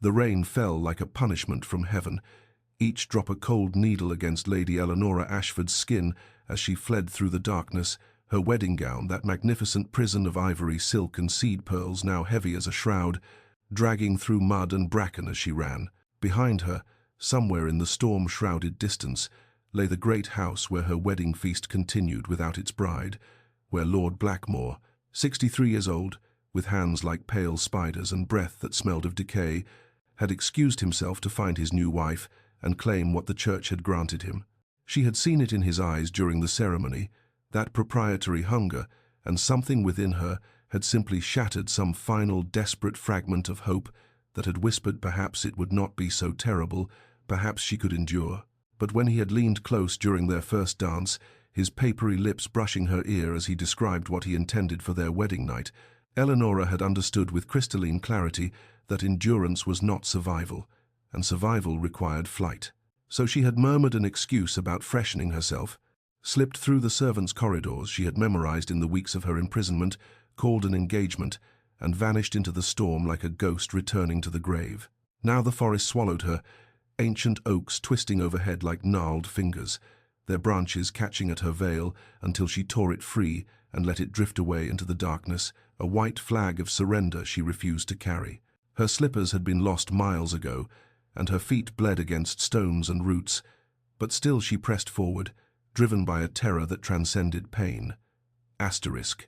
The rain fell like a punishment from heaven, each drop a cold needle against Lady Eleanora Ashford's skin as she fled through the darkness, her wedding gown, that magnificent prison of ivory, silk and seed pearls, now heavy as a shroud, dragging through mud and bracken as she ran. Behind her, somewhere in the storm-shrouded distance, lay the great house where her wedding feast continued without its bride, where Lord Blackmore, 63 years old, with hands like pale spiders and breath that smelled of decay, had excused himself to find his new wife and claim what the church had granted him. She had seen it in his eyes during the ceremony, that proprietary hunger, and something within her had simply shattered some final desperate fragment of hope that had whispered perhaps it would not be so terrible, perhaps she could endure. But when he had leaned close during their first dance, his papery lips brushing her ear as he described what he intended for their wedding night, Eleanora had understood with crystalline clarity that endurance was not survival, and survival required flight. So she had murmured an excuse about freshening herself, slipped through the servants' corridors she had memorized in the weeks of her imprisonment, called an engagement, and vanished into the storm like a ghost returning to the grave. Now the forest swallowed her, ancient oaks twisting overhead like gnarled fingers, their branches catching at her veil until she tore it free and let it drift away into the darkness, a white flag of surrender she refused to carry. Her slippers had been lost miles ago, and her feet bled against stones and roots, but still she pressed forward, driven by a terror that transcended pain. Asterisk.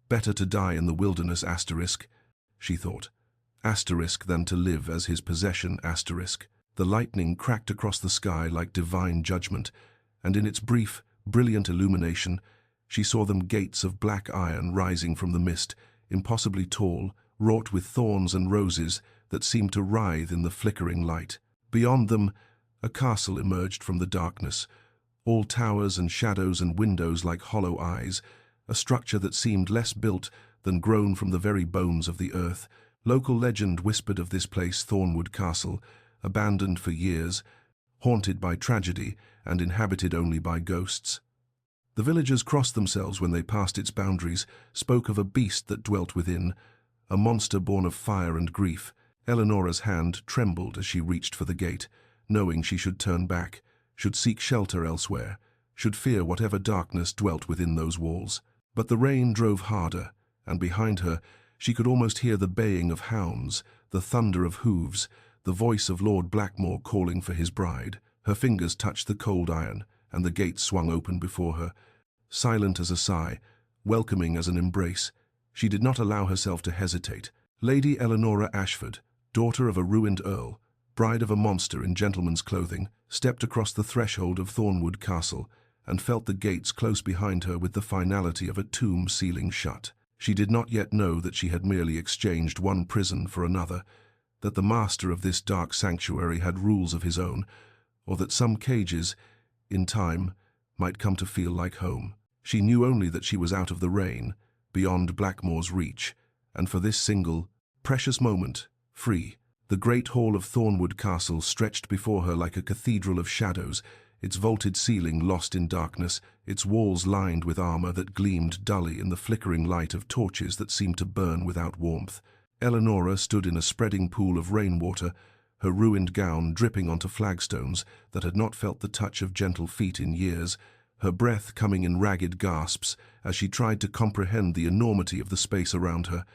Better to die in the wilderness, asterisk, she thought. Asterisk than to live as his possession, asterisk. The lightning cracked across the sky like divine judgment, and in its brief, brilliant illumination, she saw them gates of black iron rising from the mist, impossibly tall, wrought with thorns and roses that seemed to writhe in the flickering light. Beyond them, a castle emerged from the darkness, all towers and shadows and windows like hollow eyes, a structure that seemed less built than grown from the very bones of the earth. Local legend whispered of this place, Thornwood Castle, abandoned for years, haunted by tragedy and inhabited only by ghosts. The villagers crossed themselves when they passed its boundaries, spoke of a beast that dwelt within, a monster born of fire and grief. Eleanora's hand trembled as she reached for the gate, knowing she should turn back, should seek shelter elsewhere, should fear whatever darkness dwelt within those walls. But the rain drove harder, and behind her she could almost hear the baying of hounds, the thunder of hooves, the voice of Lord Blackmore calling for his bride. Her fingers touched the cold iron, and the gate swung open before her. Silent as a sigh, welcoming as an embrace, she did not allow herself to hesitate. Lady Eleanora Ashford, daughter of a ruined earl, bride of a monster in gentleman's clothing, stepped across the threshold of Thornwood Castle and felt the gates close behind her with the finality of a tomb sealing shut. She did not yet know that she had merely exchanged one prison for another, that the master of this dark sanctuary had rules of his own, or that some cages, in time, might come to feel like home. She knew only that she was out of the rain, beyond Blackmore's reach, and for this single, precious moment, free. The great hall of Thornwood Castle stretched before her like a cathedral of shadows, its vaulted ceiling lost in darkness, its walls lined with armor that gleamed dully in the flickering light of torches that seemed to burn without warmth. Eleanora stood in a spreading pool of rainwater, her ruined gown dripping onto flagstones that had not felt the touch of gentle feet in years, her breath coming in ragged gasps as she tried to comprehend the enormity of the space around her.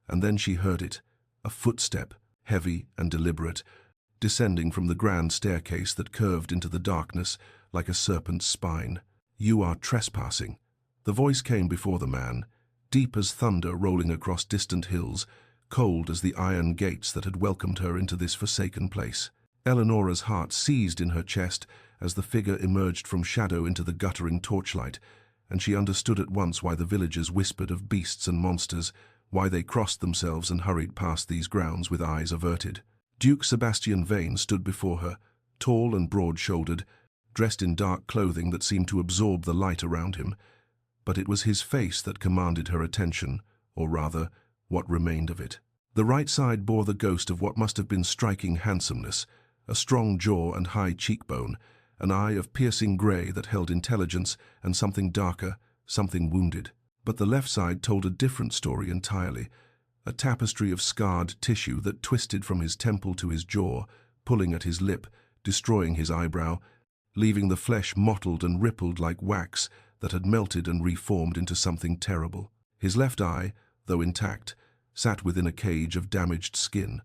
And then she heard it, a footstep, heavy and deliberate, descending from the grand staircase that curved into the darkness like a serpent's spine. "You are trespassing." The voice came before the man, deep as thunder rolling across distant hills, cold as the iron gates that had welcomed her into this forsaken place. Eleanora's heart seized in her chest as the figure emerged from shadow into the guttering torchlight, and she understood at once why the villagers whispered of beasts and monsters, why they crossed themselves and hurried past these grounds with eyes averted. Duke Sebastian Vane stood before her, tall and broad-shouldered, dressed in dark clothing that seemed to absorb the light around him, but it was his face that commanded her attention, or rather, what remained of it. The right side bore the ghost of what must have been striking handsomeness, a strong jaw and high cheekbone, an eye of piercing grey that held intelligence and something darker, something wounded. But the left side told a different story entirely, a tapestry of scarred tissue that twisted from his temple to his jaw, pulling at his lip, destroying his eyebrow, leaving the flesh mottled and rippled like wax that had melted and reformed into something terrible. His left eye, though intact, sat within a cage of damaged skin,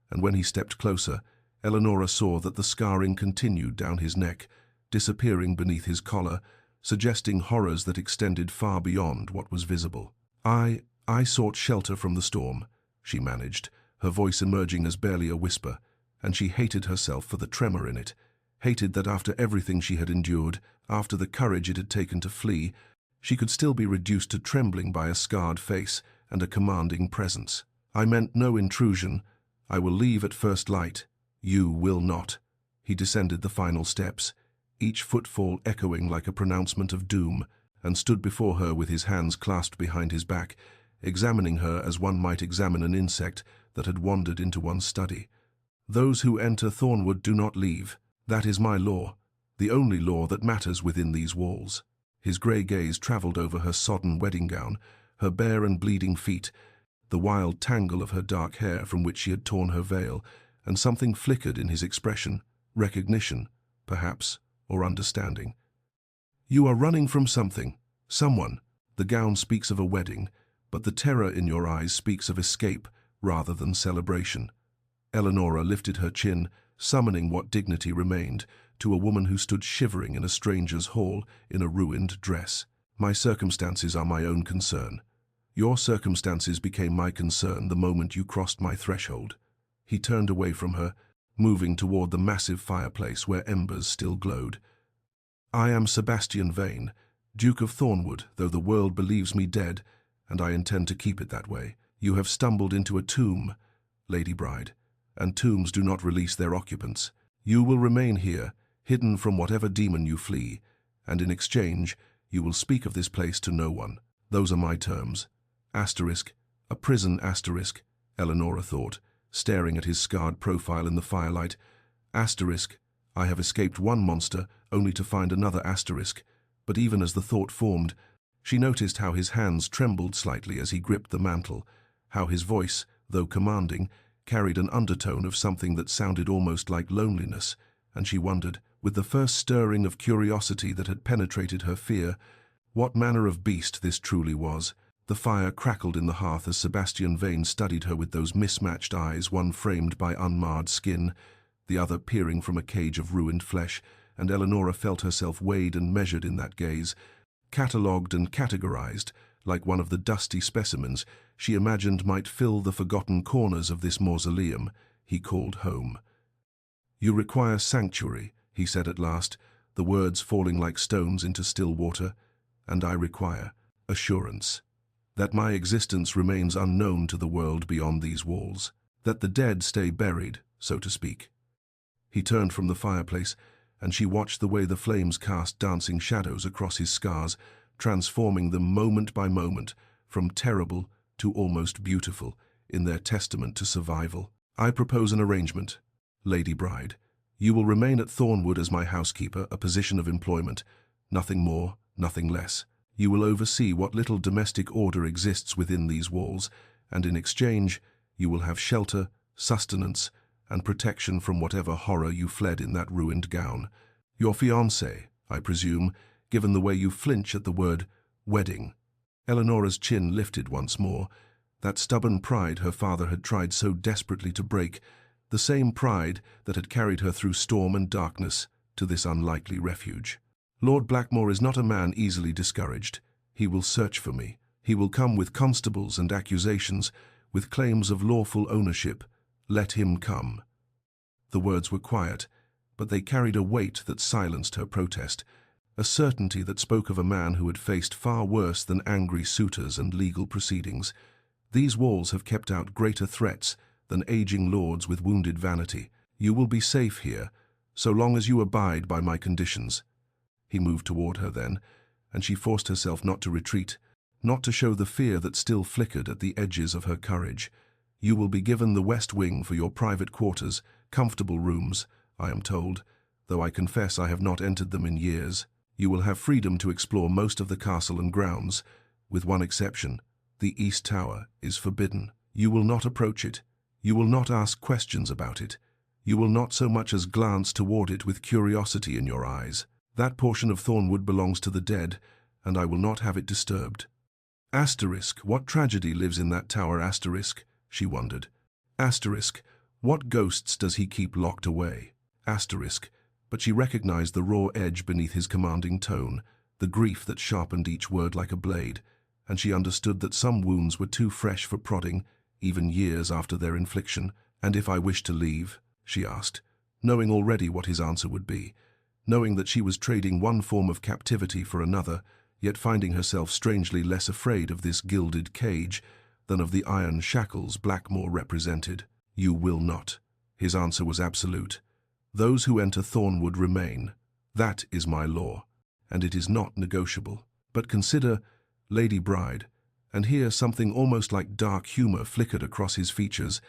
and when he stepped closer, Eleanora saw that the scarring continued down his neck, disappearing beneath his collar, suggesting horrors that extended far beyond what was visible. I sought shelter from the storm, she managed, her voice emerging as barely a whisper, and she hated herself for the tremor in it, hated that after everything she had endured, after the courage it had taken to flee, she could still be reduced to trembling by a scarred face and a commanding presence. I meant no intrusion. I will leave at first light. You will not. He descended the final steps, each footfall echoing like a pronouncement of doom, and stood before her with his hands clasped behind his back, examining her as one might examine an insect that had wandered into one's study. Those who enter Thornwood do not leave. That is my law, the only law that matters within these walls. His grey gaze travelled over her sodden wedding gown, her bare and bleeding feet, the wild tangle of her dark hair from which she had torn her veil, and something flickered in his expression, recognition, perhaps, or understanding. You are running from something, someone. The gown speaks of a wedding, but the terror in your eyes speaks of escape rather than celebration. Eleanora lifted her chin, summoning what dignity remained, to a woman who stood shivering in a stranger's hall in a ruined dress. My circumstances are my own concern. Your circumstances became my concern the moment you crossed my threshold. He turned away from her, moving toward the massive fireplace where embers still glowed. I am Sebastian Vane, Duke of Thornwood, though the world believes me dead, and I intend to keep it that way. You have stumbled into a tomb, Lady Bride, and tombs do not release their occupants. You will remain here, hidden from whatever demon you flee, and in exchange, you will speak of this place to no one. Those are my terms. Asterisk, a prison asterisk, Eleanora thought, staring at his scarred profile in the firelight. Asterisk, I have escaped one monster only to find another asterisk, but even as the thought formed, she noticed how his hands trembled slightly as he gripped the mantle, how his voice, though commanding, carried an undertone of something that sounded almost like loneliness, and she wondered, with the first stirring of curiosity that had penetrated her fear, what manner of beast this truly was. The fire crackled in the hearth as Sebastian Vane studied her with those mismatched eyes, one framed by unmarred skin, the other peering from a cage of ruined flesh, and Eleanora felt herself weighed and measured in that gaze, catalogued and categorized, like one of the dusty specimens she imagined might fill the forgotten corners of this mausoleum he called home. You require sanctuary, he said at last, the words falling like stones into still water, and I require assurance that my existence remains unknown to the world beyond these walls, that the dead stay buried, so to speak. He turned from the fireplace, and she watched the way the flames cast dancing shadows across his scars, transforming them moment by moment from terrible to almost beautiful in their testament to survival. I propose an arrangement, Lady Bride. You will remain at Thornwood as my housekeeper, a position of employment, nothing more, nothing less. You will oversee what little domestic order exists within these walls, and in exchange, you will have shelter, sustenance, and protection from whatever horror you fled in that ruined gown. Your fiancé, I presume, given the way you flinch at the word wedding. Eleanora's chin lifted once more, that stubborn pride her father had tried so desperately to break, the same pride that had carried her through storm and darkness to this unlikely refuge. Lord Blackmore is not a man easily discouraged. He will search for me. He will come with constables and accusations, with claims of lawful ownership. Let him come. The words were quiet, but they carried a weight that silenced her protest, a certainty that spoke of a man who had faced far worse than angry suitors and legal proceedings. These walls have kept out greater threats than aging lords with wounded vanity. You will be safe here, so long as you abide by my conditions. He moved toward her then, and she forced herself not to retreat, not to show the fear that still flickered at the edges of her courage. You will be given the west wing for your private quarters, comfortable rooms, I am told, though I confess I have not entered them in years. You will have freedom to explore most of the castle and grounds, with one exception. The East Tower is forbidden. You will not approach it. You will not ask questions about it. You will not so much as glance toward it with curiosity in your eyes. That portion of Thornwood belongs to the dead, and I will not have it disturbed. Asterisk, what tragedy lives in that tower? Asterisk, she wondered. Asterisk, what ghosts does he keep locked away? Asterisk, but she recognized the raw edge beneath his commanding tone, the grief that sharpened each word like a blade, and she understood that some wounds were too fresh for prodding, even years after their infliction. And if I wished to leave, she asked, knowing already what his answer would be, knowing that she was trading one form of captivity for another, yet finding herself strangely less afraid of this gilded cage than of the iron shackles Blackmore represented. You will not. His answer was absolute. Those who enter Thornwood remain. That is my law, and it is not negotiable. But consider, Lady Bride, and here something almost like dark humor flickered across his features,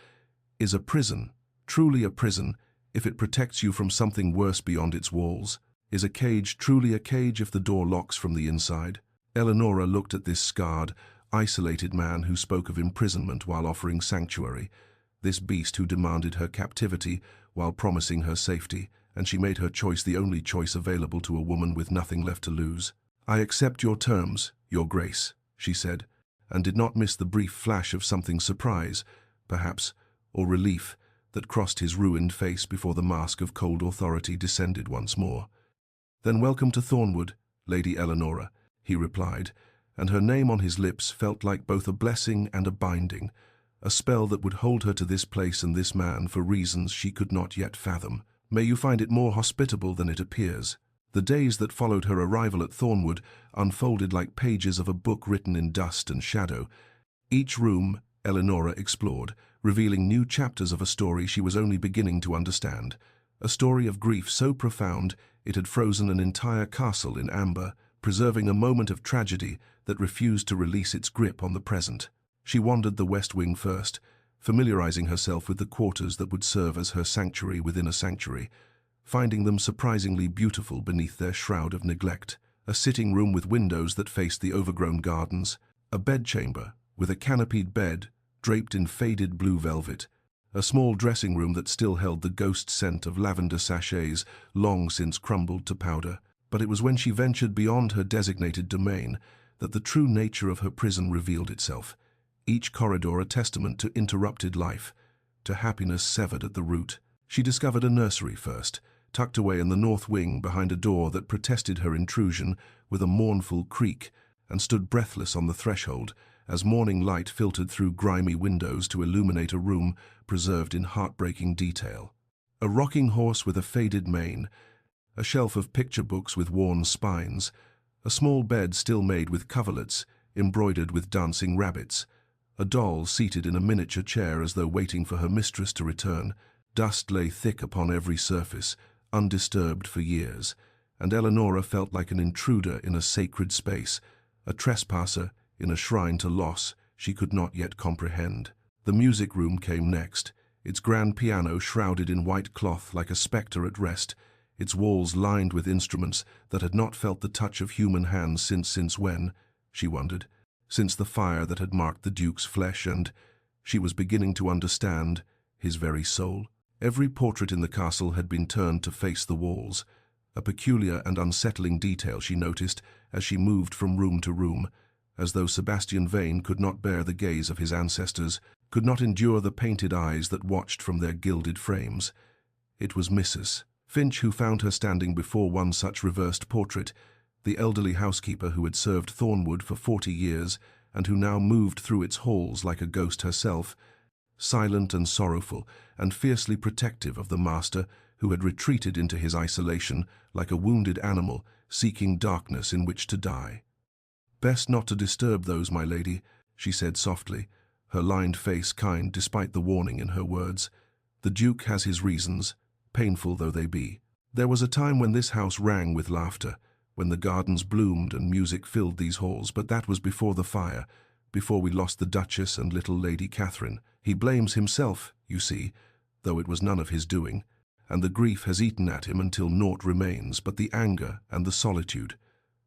is a prison, truly a prison, if it protects you from something worse beyond its walls? Is a cage truly a cage if the door locks from the inside? Eleanora looked at this scarred, isolated man who spoke of imprisonment while offering sanctuary, this beast who demanded her captivity while promising her safety, and she made her choice the only choice available to a woman with nothing left to lose. I accept your terms, Your Grace, she said, and did not miss the brief flash of something surprise, perhaps, or relief, that crossed his ruined face before the mask of cold authority descended once more. Then welcome to Thornwood, Lady Eleanora, he replied, and her name on his lips felt like both a blessing and a binding, a spell that would hold her to this place and this man for reasons she could not yet fathom. May you find it more hospitable than it appears. The days that followed her arrival at Thornwood unfolded like pages of a book written in dust and shadow. Each room Eleanora explored, revealing new chapters of a story she was only beginning to understand, a story of grief so profound it had frozen an entire castle in amber, preserving a moment of tragedy that refused to release its grip on the present. She wandered the West Wing first, familiarizing herself with the quarters that would serve as her sanctuary within a sanctuary, finding them surprisingly beautiful beneath their shroud of neglect. A sitting room with windows that faced the overgrown gardens, a bedchamber with a canopied bed draped in faded blue velvet, a small dressing room that still held the ghost scent of lavender sachets long since crumbled to powder. But it was when she ventured beyond her designated domain that the true nature of her prison revealed itself, each corridor a testament to interrupted life, to happiness severed at the root. She discovered a nursery first, tucked away in the north wing behind a door that protested her intrusion with a mournful creak, and stood breathless on the threshold as morning light filtered through grimy windows to illuminate a room preserved in heartbreaking detail. A rocking horse with a faded mane, a shelf of picture books with worn spines, a small bed still made with coverlets embroidered with dancing rabbits, a doll seated in a miniature chair as though waiting for her mistress to return. Dust lay thick upon every surface, undisturbed for years, and Eleanora felt like an intruder in a sacred space, a trespasser in a shrine to loss she could not yet comprehend. The music room came next, its grand piano shrouded in white cloth like a spectre at rest, its walls lined with instruments that had not felt the touch of human hands since when, she wondered, since the fire that had marked the Duke's flesh and, she was beginning to understand, his very soul. Every portrait in the castle had been turned to face the walls, a peculiar and unsettling detail she noticed as she moved from room to room, as though Sebastian Vane could not bear the gaze of his ancestors, could not endure the painted eyes that watched from their gilded frames. It was Mrs. Finch who found her standing before one such reversed portrait, the elderly housekeeper who had served Thornwood for 40 years and who now moved through its halls like a ghost herself, silent and sorrowful and fiercely protective of the master who had retreated into his isolation like a wounded animal seeking darkness in which to die. "Best not to disturb those, my lady," she said softly, her lined face kind despite the warning in her words. "The Duke has his reasons, painful though they be. There was a time when this house rang with laughter, when the gardens bloomed and music filled these halls, but that was before the fire, before we lost the Duchess and little Lady Catherine. He blames himself, you see, though it was none of his doing, and the grief has eaten at him until naught remains but the anger and the solitude.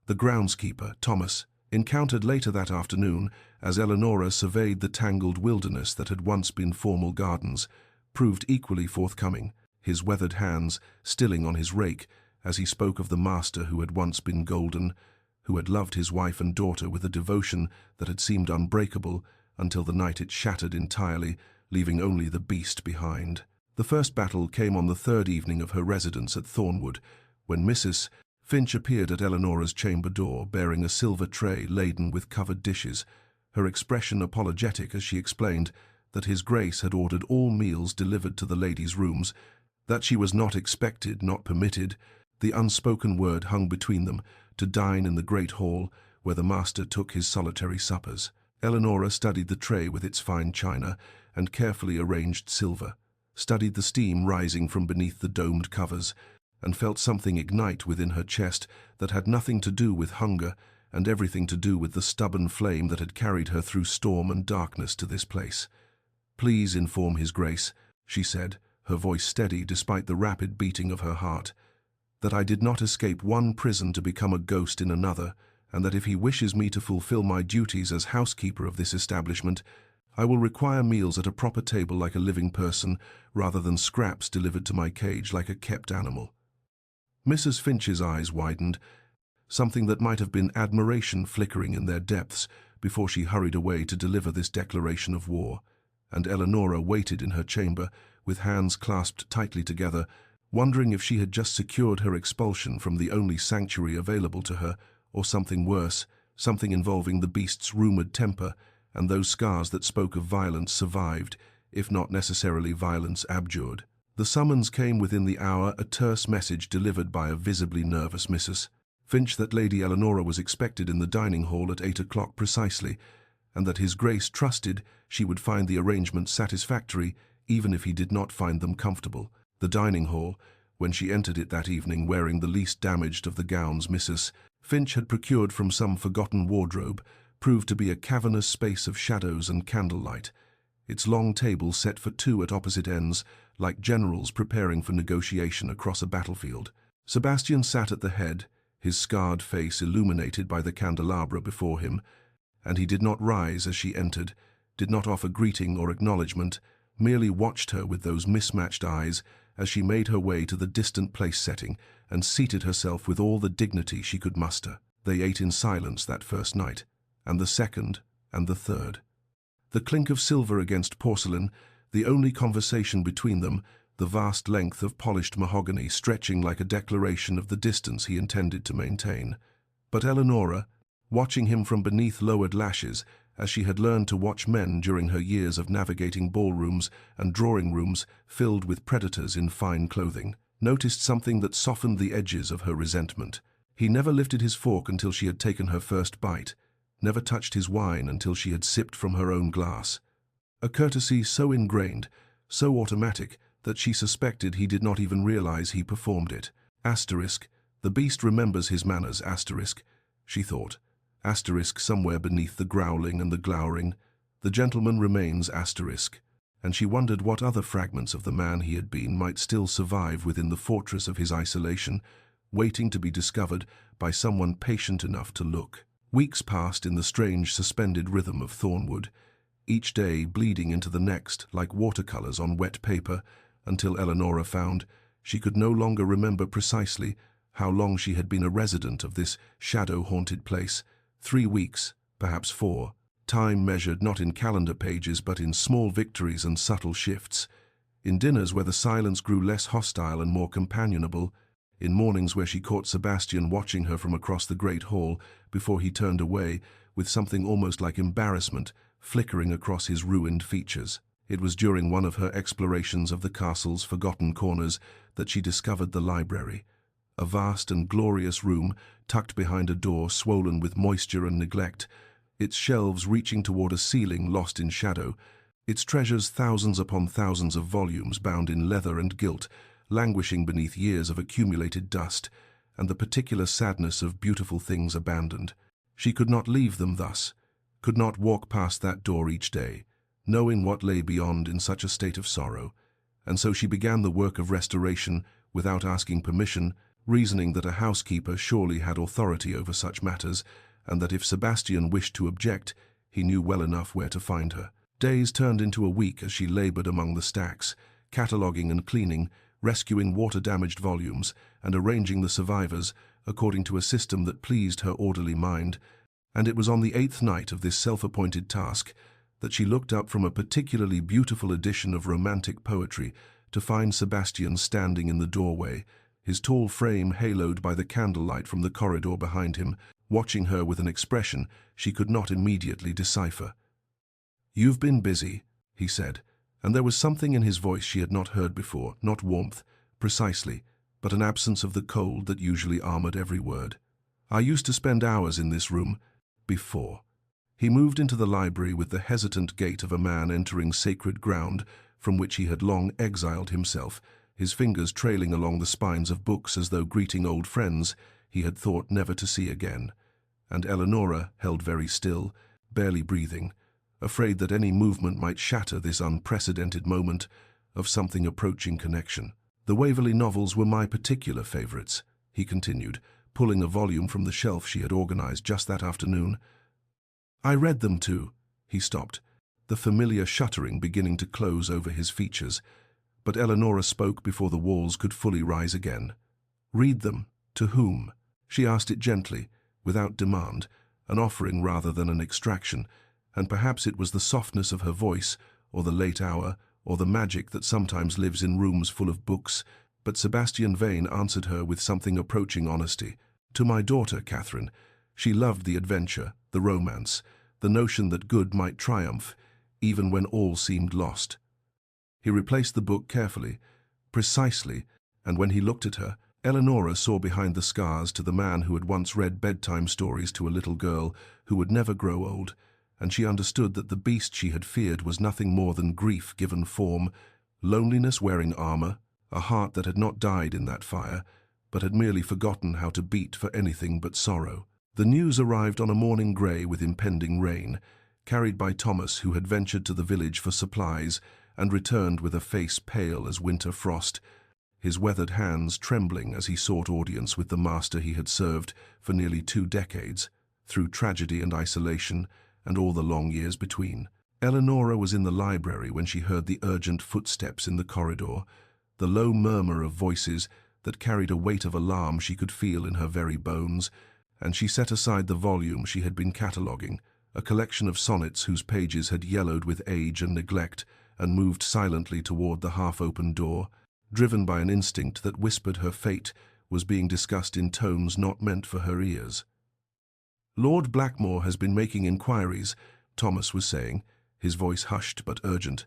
The groundskeeper, Thomas, Encountered later that afternoon, as Eleanora surveyed the tangled wilderness that had once been formal gardens, proved equally forthcoming, his weathered hands stilling on his rake as he spoke of the master who had once been golden, who had loved his wife and daughter with a devotion that had seemed unbreakable until the night it shattered entirely, leaving only the beast behind. The first battle came on the third evening of her residence at Thornwood, when Mrs. Finch appeared at Eleanora's chamber door, bearing a silver tray laden with covered dishes, her expression apologetic as she explained that His Grace had ordered all meals delivered to the ladies' rooms, that she was not expected, not permitted, the unspoken word hung between them, to dine in the great hall where the master took his solitary suppers. Eleanora studied the tray with its fine china and carefully arranged silver, studied the steam rising from beneath the domed covers, and felt something ignite within her chest that had nothing to do with hunger and everything to do with the stubborn flame that had carried her through storm and darkness to this place. "Please inform His Grace," she said, her voice steady despite the rapid beating of her heart, "that I did not escape one prison to become a ghost in another, and that if he wishes me to fulfill my duties as housekeeper of this establishment, I will require meals at a proper table like a living person, rather than scraps delivered to my cage like a kept animal." Mrs. Finch's eyes widened, something that might have been admiration flickering in their depths before she hurried away to deliver this declaration of war, and Eleanora waited in her chamber, with hands clasped tightly together, wondering if she had just secured her expulsion from the only sanctuary available to her, or something worse, something involving the beast's rumoured temper, and those scars that spoke of violence survived, if not necessarily violence abjured. The summons came within the hour, a terse message delivered by a visibly nervous Mrs. Finch that Lady Eleanora was expected in the dining hall at 8 o'clock precisely, and that His Grace trusted she would find the arrangements satisfactory even if he did not find them comfortable. The dining hall, when she entered it that evening wearing the least damaged of the gowns Mrs. Finch had procured from some forgotten wardrobe, proved to be a cavernous space of shadows and candlelight, its long table set for two at opposite ends, like generals preparing for negotiation across a battlefield. Sebastian sat at the head, his scarred face illuminated by the candelabra before him, and he did not rise as she entered, did not offer greeting or acknowledgement, merely watched her with those mismatched eyes as she made her way to the distant place-setting and seated herself with all the dignity she could muster. They ate in silence that first night, and the second, and the third. The clink of silver against porcelain, the only conversation between them, the vast length of polished mahogany stretching like a declaration of the distance he intended to maintain. But Eleanora, watching him from beneath lowered lashes, as she had learned to watch men during her years of navigating ballrooms and drawing rooms filled with predators in fine clothing, noticed something that softened the edges of her resentment. He never lifted his fork until she had taken her first bite, never touched his wine until she had sipped from her own glass. A courtesy so ingrained, so automatic, that she suspected he did not even realize he performed it. Asterisk, the beast remembers his manners, asterisk, she thought. Asterisk somewhere beneath the growling and the glowering. The gentleman remains, asterisk, and she wondered what other fragments of the man he had been might still survive within the fortress of his isolation, waiting to be discovered by someone patient enough to look. Weeks passed in the strange suspended rhythm of Thornwood, each day bleeding into the next like watercolors on wet paper, until Eleanora found she could no longer remember precisely how long she had been a resident of this shadow-haunted place. 3 weeks, perhaps 4. Time measured not in calendar pages but in small victories and subtle shifts. In dinners where the silence grew less hostile and more companionable, in mornings where she caught Sebastian watching her from across the great hall before he turned away, with something almost like embarrassment flickering across his ruined features. It was during one of her explorations of the castle's forgotten corners that she discovered the library, a vast and glorious room tucked behind a door swollen with moisture and neglect, its shelves reaching toward a ceiling lost in shadow, its treasures thousands upon thousands of volumes bound in leather and gilt, languishing beneath years of accumulated dust, and the particular sadness of beautiful things abandoned. She could not leave them thus, could not walk past that door each day, knowing what lay beyond in such a state of sorrow, and so she began the work of restoration without asking permission, reasoning that a housekeeper surely had authority over such matters, and that if Sebastian wished to object, he knew well enough where to find her. Days turned into a week as she labored among the stacks, cataloguing and cleaning, rescuing water-damaged volumes, and arranging the survivors according to a system that pleased her orderly mind. And it was on the 8th night of this self-appointed task that she looked up from a particularly beautiful edition of romantic poetry to find Sebastian standing in the doorway, his tall frame haloed by the candlelight from the corridor behind him, watching her with an expression she could not immediately decipher. "You've been busy," he said, and there was something in his voice she had not heard before, not warmth, precisely, but an absence of the cold that usually armored every word. "I used to spend hours in this room, before." He moved into the library with the hesitant gait of a man entering sacred ground from which he had long exiled himself, his fingers trailing along the spines of books as though greeting old friends he had thought never to see again. And Eleanora held very still, barely breathing, afraid that any movement might shatter this unprecedented moment of something approaching connection. "The Waverley novels were my particular favourites," he continued, pulling a volume from the shelf she had organised just that afternoon. "I read them too." He stopped, the familiar shuttering beginning to close over his features, but Eleanora spoke before the walls could fully rise again. "Read them? To whom?" She asked it gently, without demand, an offering rather than an extraction, and perhaps it was the softness of her voice, or the late hour, or the magic that sometimes lives in rooms full of books, but Sebastian Vane answered her with something approaching honesty. "To my daughter, Catherine. She loved the adventure, the romance, the notion that good might triumph, even when all seemed lost." He replaced the book carefully, precisely, and when he looked at her, Eleanora saw behind the scars to the man who had once read bedtime stories to a little girl who would never grow old, and she understood that the beast she had feared was nothing more than grief given form, loneliness wearing armor, a heart that had not died in that fire, but had merely forgotten how to beat for anything but sorrow. The news arrived on a morning grey with impending rain, carried by Thomas, who had ventured to the village for supplies and returned with a face pale as winter frost, his weathered hands trembling as he sought audience with the master he had served for nearly 2 decades, through tragedy and isolation and all the long years between. Eleanora was in the library when she heard the urgent footsteps in the corridor, the low murmur of voices that carried a weight of alarm she could feel in her very bones, and she set aside the volume she had been cataloguing, a collection of sonnets whose pages had yellowed with age and neglect, and moved silently toward the half-open door, driven by an instinct that whispered her fate was being discussed in tones not meant for her ears. "Lord Blackmore has been making inquiries," Thomas was saying, his voice hushed but urgent,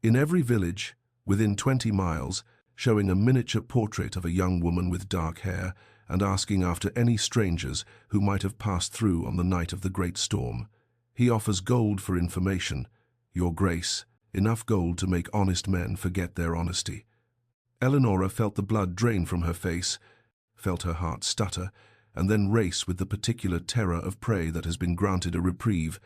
"in every village, within 20 miles, showing a miniature portrait of a young woman with dark hair, and asking after any strangers who might have passed through on the night of the great storm. He offers gold for information, your grace, enough gold to make honest men forget their honesty." Eleanora felt the blood drain from her face, felt her heart stutter, and then race with the particular terror of prey that has been granted a reprieve,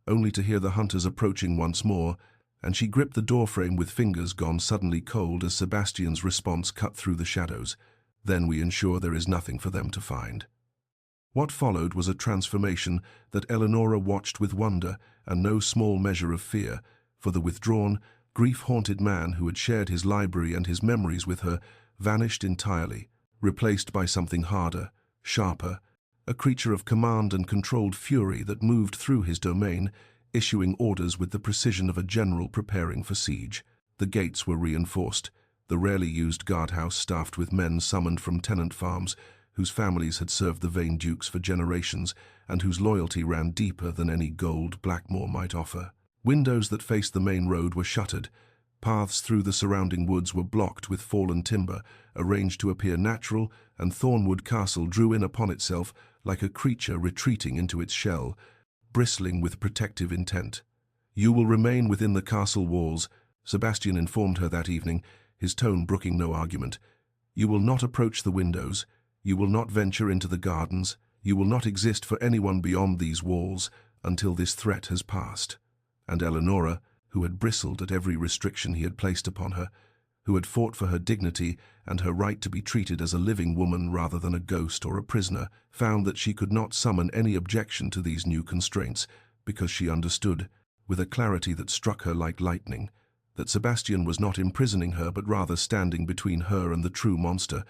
only to hear the hunters approaching once more, and she gripped the doorframe with fingers gone suddenly cold as Sebastian's response cut through the shadows. "Then we ensure there is nothing for them to find." What followed was a transformation that Eleanora watched with wonder and no small measure of fear, for the withdrawn, grief-haunted man who had shared his library and his memories with her vanished entirely, replaced by something harder, sharper, a creature of command and controlled fury that moved through his domain, issuing orders with the precision of a general preparing for siege. The gates were reinforced, the rarely used guardhouse staffed with men summoned from tenant farms, whose families had served the Vane dukes for generations and whose loyalty ran deeper than any gold Blackmore might offer. Windows that faced the main road were shuttered. Paths through the surrounding woods were blocked with fallen timber, arranged to appear natural, and Thornwood Castle drew in upon itself like a creature retreating into its shell, bristling with protective intent. "You will remain within the castle walls," Sebastian informed her that evening, his tone brooking no argument. "You will not approach the windows. You will not venture into the gardens. You will not exist for anyone beyond these walls until this threat has passed." And Eleanora, who had bristled at every restriction he had placed upon her, who had fought for her dignity and her right to be treated as a living woman rather than a ghost or a prisoner, found that she could not summon any objection to these new constraints, because she understood, with a clarity that struck her like lightning, that Sebastian was not imprisoning her but rather standing between her and the true monster,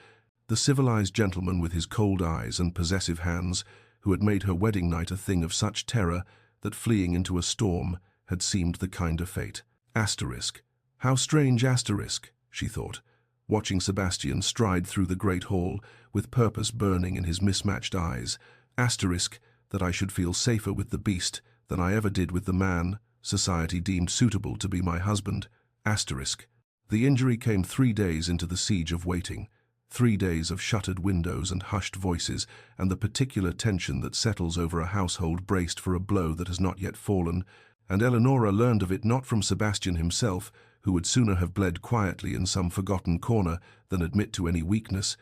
the civilized gentleman with his cold eyes and possessive hands, who had made her wedding night a thing of such terror that fleeing into a storm had seemed the kinder fate. Asterisk. How strange asterisk, she thought, watching Sebastian stride through the great hall with purpose burning in his mismatched eyes. Asterisk, that I should feel safer with the beast than I ever did with the man society deemed suitable to be my husband. Asterisk. The injury came 3 days into the siege of waiting, 3 days of shuttered windows and hushed voices, and the particular tension that settles over a household braced for a blow that has not yet fallen, and Eleanora learned of it not from Sebastian himself, who would sooner have bled quietly in some forgotten corner than admit to any weakness,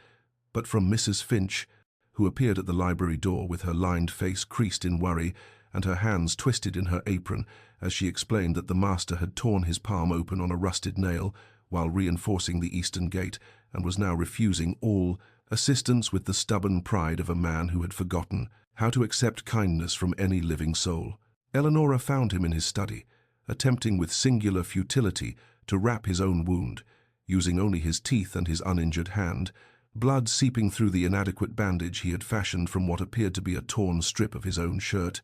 but from Mrs. Finch, who appeared at the library door with her lined face creased in worry and her hands twisted in her apron as she explained that the master had torn his palm open on a rusted nail while reinforcing the eastern gate and was now refusing all assistance with the stubborn pride of a man who had forgotten how to accept kindness from any living soul. Eleanora found him in his study, attempting with singular futility to wrap his own wound, using only his teeth and his uninjured hand, blood seeping through the inadequate bandage he had fashioned from what appeared to be a torn strip of his own shirt,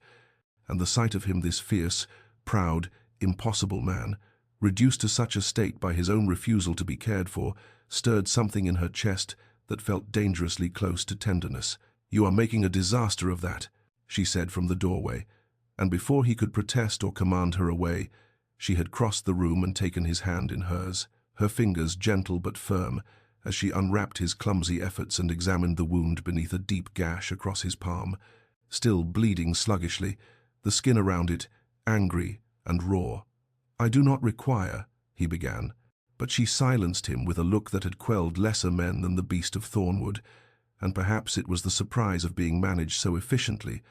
and the sight of him, this fierce, proud, impossible man, reduced to such a state by his own refusal to be cared for, stirred something in her chest that felt dangerously close to tenderness. "You are making a disaster of that," she said from the doorway, and before he could protest or command her away, she had crossed the room and taken his hand in hers, her fingers gentle but firm, as she unwrapped his clumsy efforts and examined the wound beneath a deep gash across his palm, still bleeding sluggishly, the skin around it angry and raw. "I do not require," he began, but she silenced him with a look that had quelled lesser men than the beast of Thornwood, and perhaps it was the surprise of being managed so efficiently,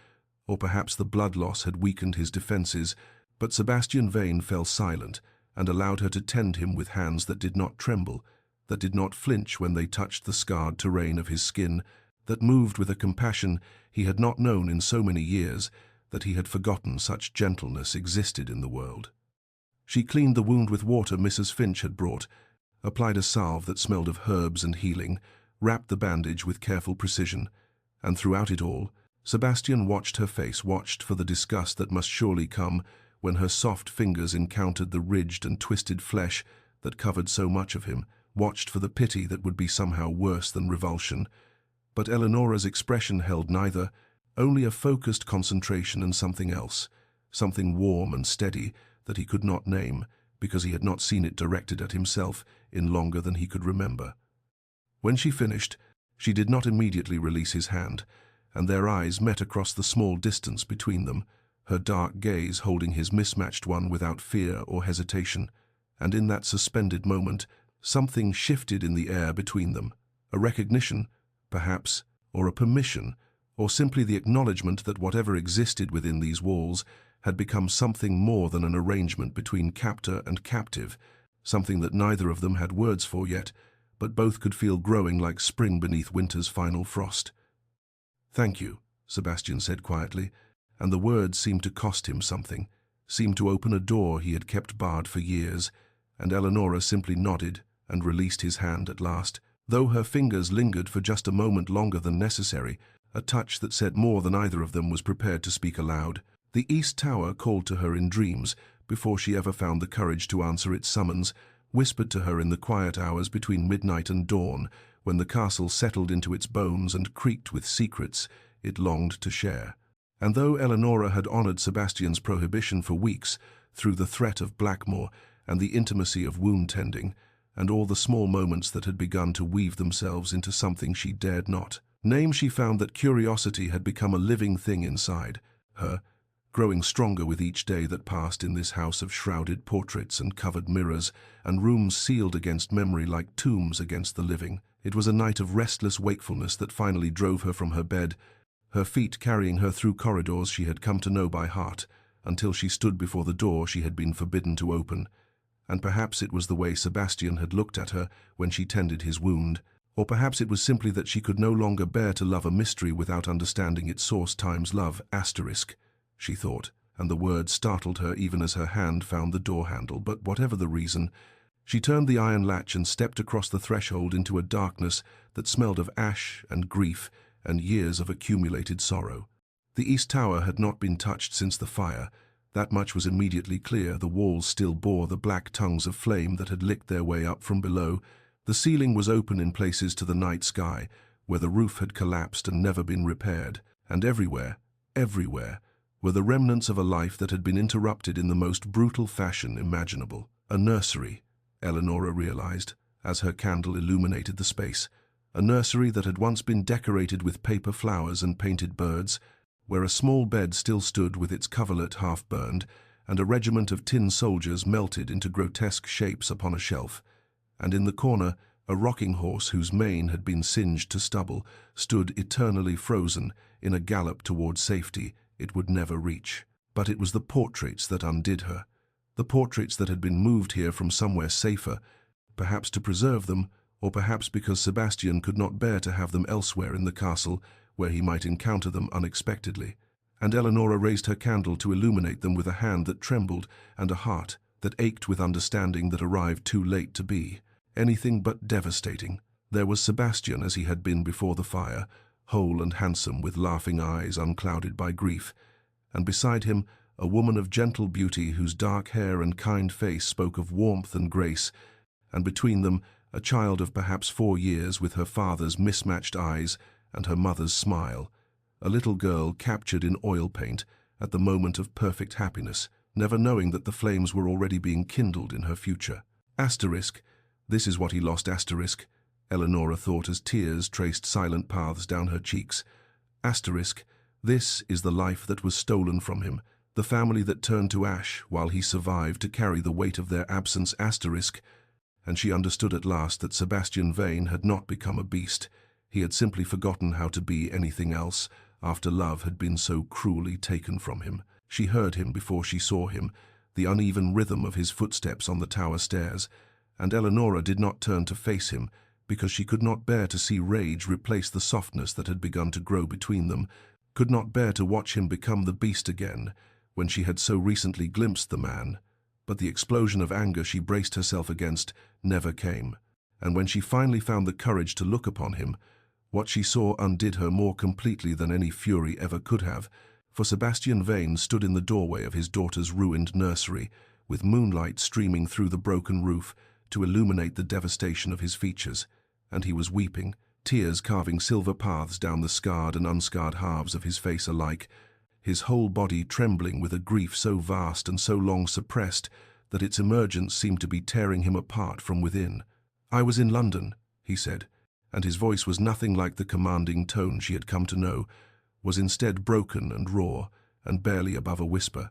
or perhaps the blood loss had weakened his defenses, but Sebastian Vane fell silent and allowed her to tend him with hands that did not tremble, that did not flinch when they touched the scarred terrain of his skin, that moved with a compassion he had not known in so many years that he had forgotten such gentleness existed in the world. She cleaned the wound with water Mrs. Finch had brought, applied a salve that smelled of herbs and healing, wrapped the bandage with careful precision, and throughout it all, Sebastian watched her face, watched for the disgust that must surely come when her soft fingers encountered the ridged and twisted flesh that covered so much of him, watched for the pity that would be somehow worse than revulsion. But Eleanora's expression held neither, only a focused concentration and something else, something warm and steady that he could not name because he had not seen it directed at himself in longer than he could remember. When she finished, she did not immediately release his hand, and their eyes met across the small distance between them, her dark gaze holding his mismatched one without fear or hesitation, and in that suspended moment, something shifted in the air between them, a recognition, perhaps, or a permission, or simply the acknowledgement that whatever existed within these walls had become something more than an arrangement between captor and captive, something that neither of them had words for yet, but both could feel growing like spring beneath winter's final frost. "Thank you," Sebastian said quietly, and the words seemed to cost him something, seemed to open a door he had kept barred for years, and Eleanora simply nodded and released his hand at last, though her fingers lingered for just a moment longer than necessary, a touch that said more than either of them was prepared to speak aloud. The East Tower called to her in dreams before she ever found the courage to answer its summons, whispered to her in the quiet hours between midnight and dawn, when the castle settled into its bones and creaked with secrets it longed to share. And though Eleanora had honored Sebastian's prohibition for weeks through the threat of Blackmore and the intimacy of wound-tending, and all the small moments that had begun to weave themselves into something she dared not name, she found that curiosity had become a living thing inside her, growing stronger with each day that passed in this house of shrouded portraits and covered mirrors, and rooms sealed against memory like tombs against the living. It was a night of restless wakefulness that finally drove her from her bed, her feet carrying her through corridors she had come to know by heart, until she stood before the door she had been forbidden to open, And perhaps it was the way Sebastian had looked at her when she tended his wound, or perhaps it was simply that she could no longer bear to love a mystery without understanding its source times love, asterisk, she thought, and the word startled her even as her hand found the door handle. But whatever the reason, she turned the iron latch and stepped across the threshold into a darkness that smelled of ash and grief and years of accumulated sorrow. The east tower had not been touched since the fire. That much was immediately clear. The walls still bore the black tongues of flame that had licked their way up from below. The ceiling was open in places to the night sky, where the roof had collapsed and never been repaired. And everywhere, were the remnants of a life that had been interrupted in the most brutal fashion imaginable. A nursery, Eleanora realized, as her candle illuminated the space. A nursery that had once been decorated with paper flowers and painted birds, where a small bed still stood with its coverlet half-burned, and a regiment of tin soldiers melted into grotesque shapes upon a shelf. And in the corner, a rocking horse whose mane had been singed to stubble stood eternally frozen in a gallop toward safety it would never reach. But it was the portraits that undid her. The portraits that had been moved here from somewhere safer, perhaps to preserve them, or perhaps because Sebastian could not bear to have them elsewhere in the castle, where he might encounter them unexpectedly. And Eleanora raised her candle to illuminate them with a hand that trembled and a heart that ached with understanding that arrived too late to be. Anything but devastating. There was Sebastian as he had been before the fire, whole and handsome with laughing eyes unclouded by grief, and beside him a woman of gentle beauty whose dark hair and kind face spoke of warmth and grace, and between them a child of perhaps 4 years with her father's mismatched eyes and her mother's smile, a little girl captured in oil paint at the moment of perfect happiness, never knowing that the flames were already being kindled in her future. Asterisk, this is what he lost, asterisk, Eleanora thought as tears traced silent paths down her cheeks. Asterisk, this is the life that was stolen from him, the family that turned to ash while he survived to carry the weight of their absence, asterisk, and she understood at last that Sebastian Vane had not become a beast. He had simply forgotten how to be anything else after love had been so cruelly taken from him. She heard him before she saw him, the uneven rhythm of his footsteps on the tower stairs, and Eleanora did not turn to face him because she could not bear to see rage replace the softness that had begun to grow between them, could not bear to watch him become the beast again when she had so recently glimpsed the man. But the explosion of anger she braced herself against never came, and when she finally found the courage to look upon him, what she saw undid her more completely than any fury ever could have, for Sebastian Vane stood in the doorway of his daughter's ruined nursery, with moonlight streaming through the broken roof to illuminate the devastation of his features, and he was weeping, tears carving silver paths down the scarred and unscarred halves of his face alike, his whole body trembling with a grief so vast and so long suppressed that its emergence seemed to be tearing him apart from within. "I was in London," he said, and his voice was nothing like the commanding tone she had come to know, was instead broken and raw and barely above a whisper.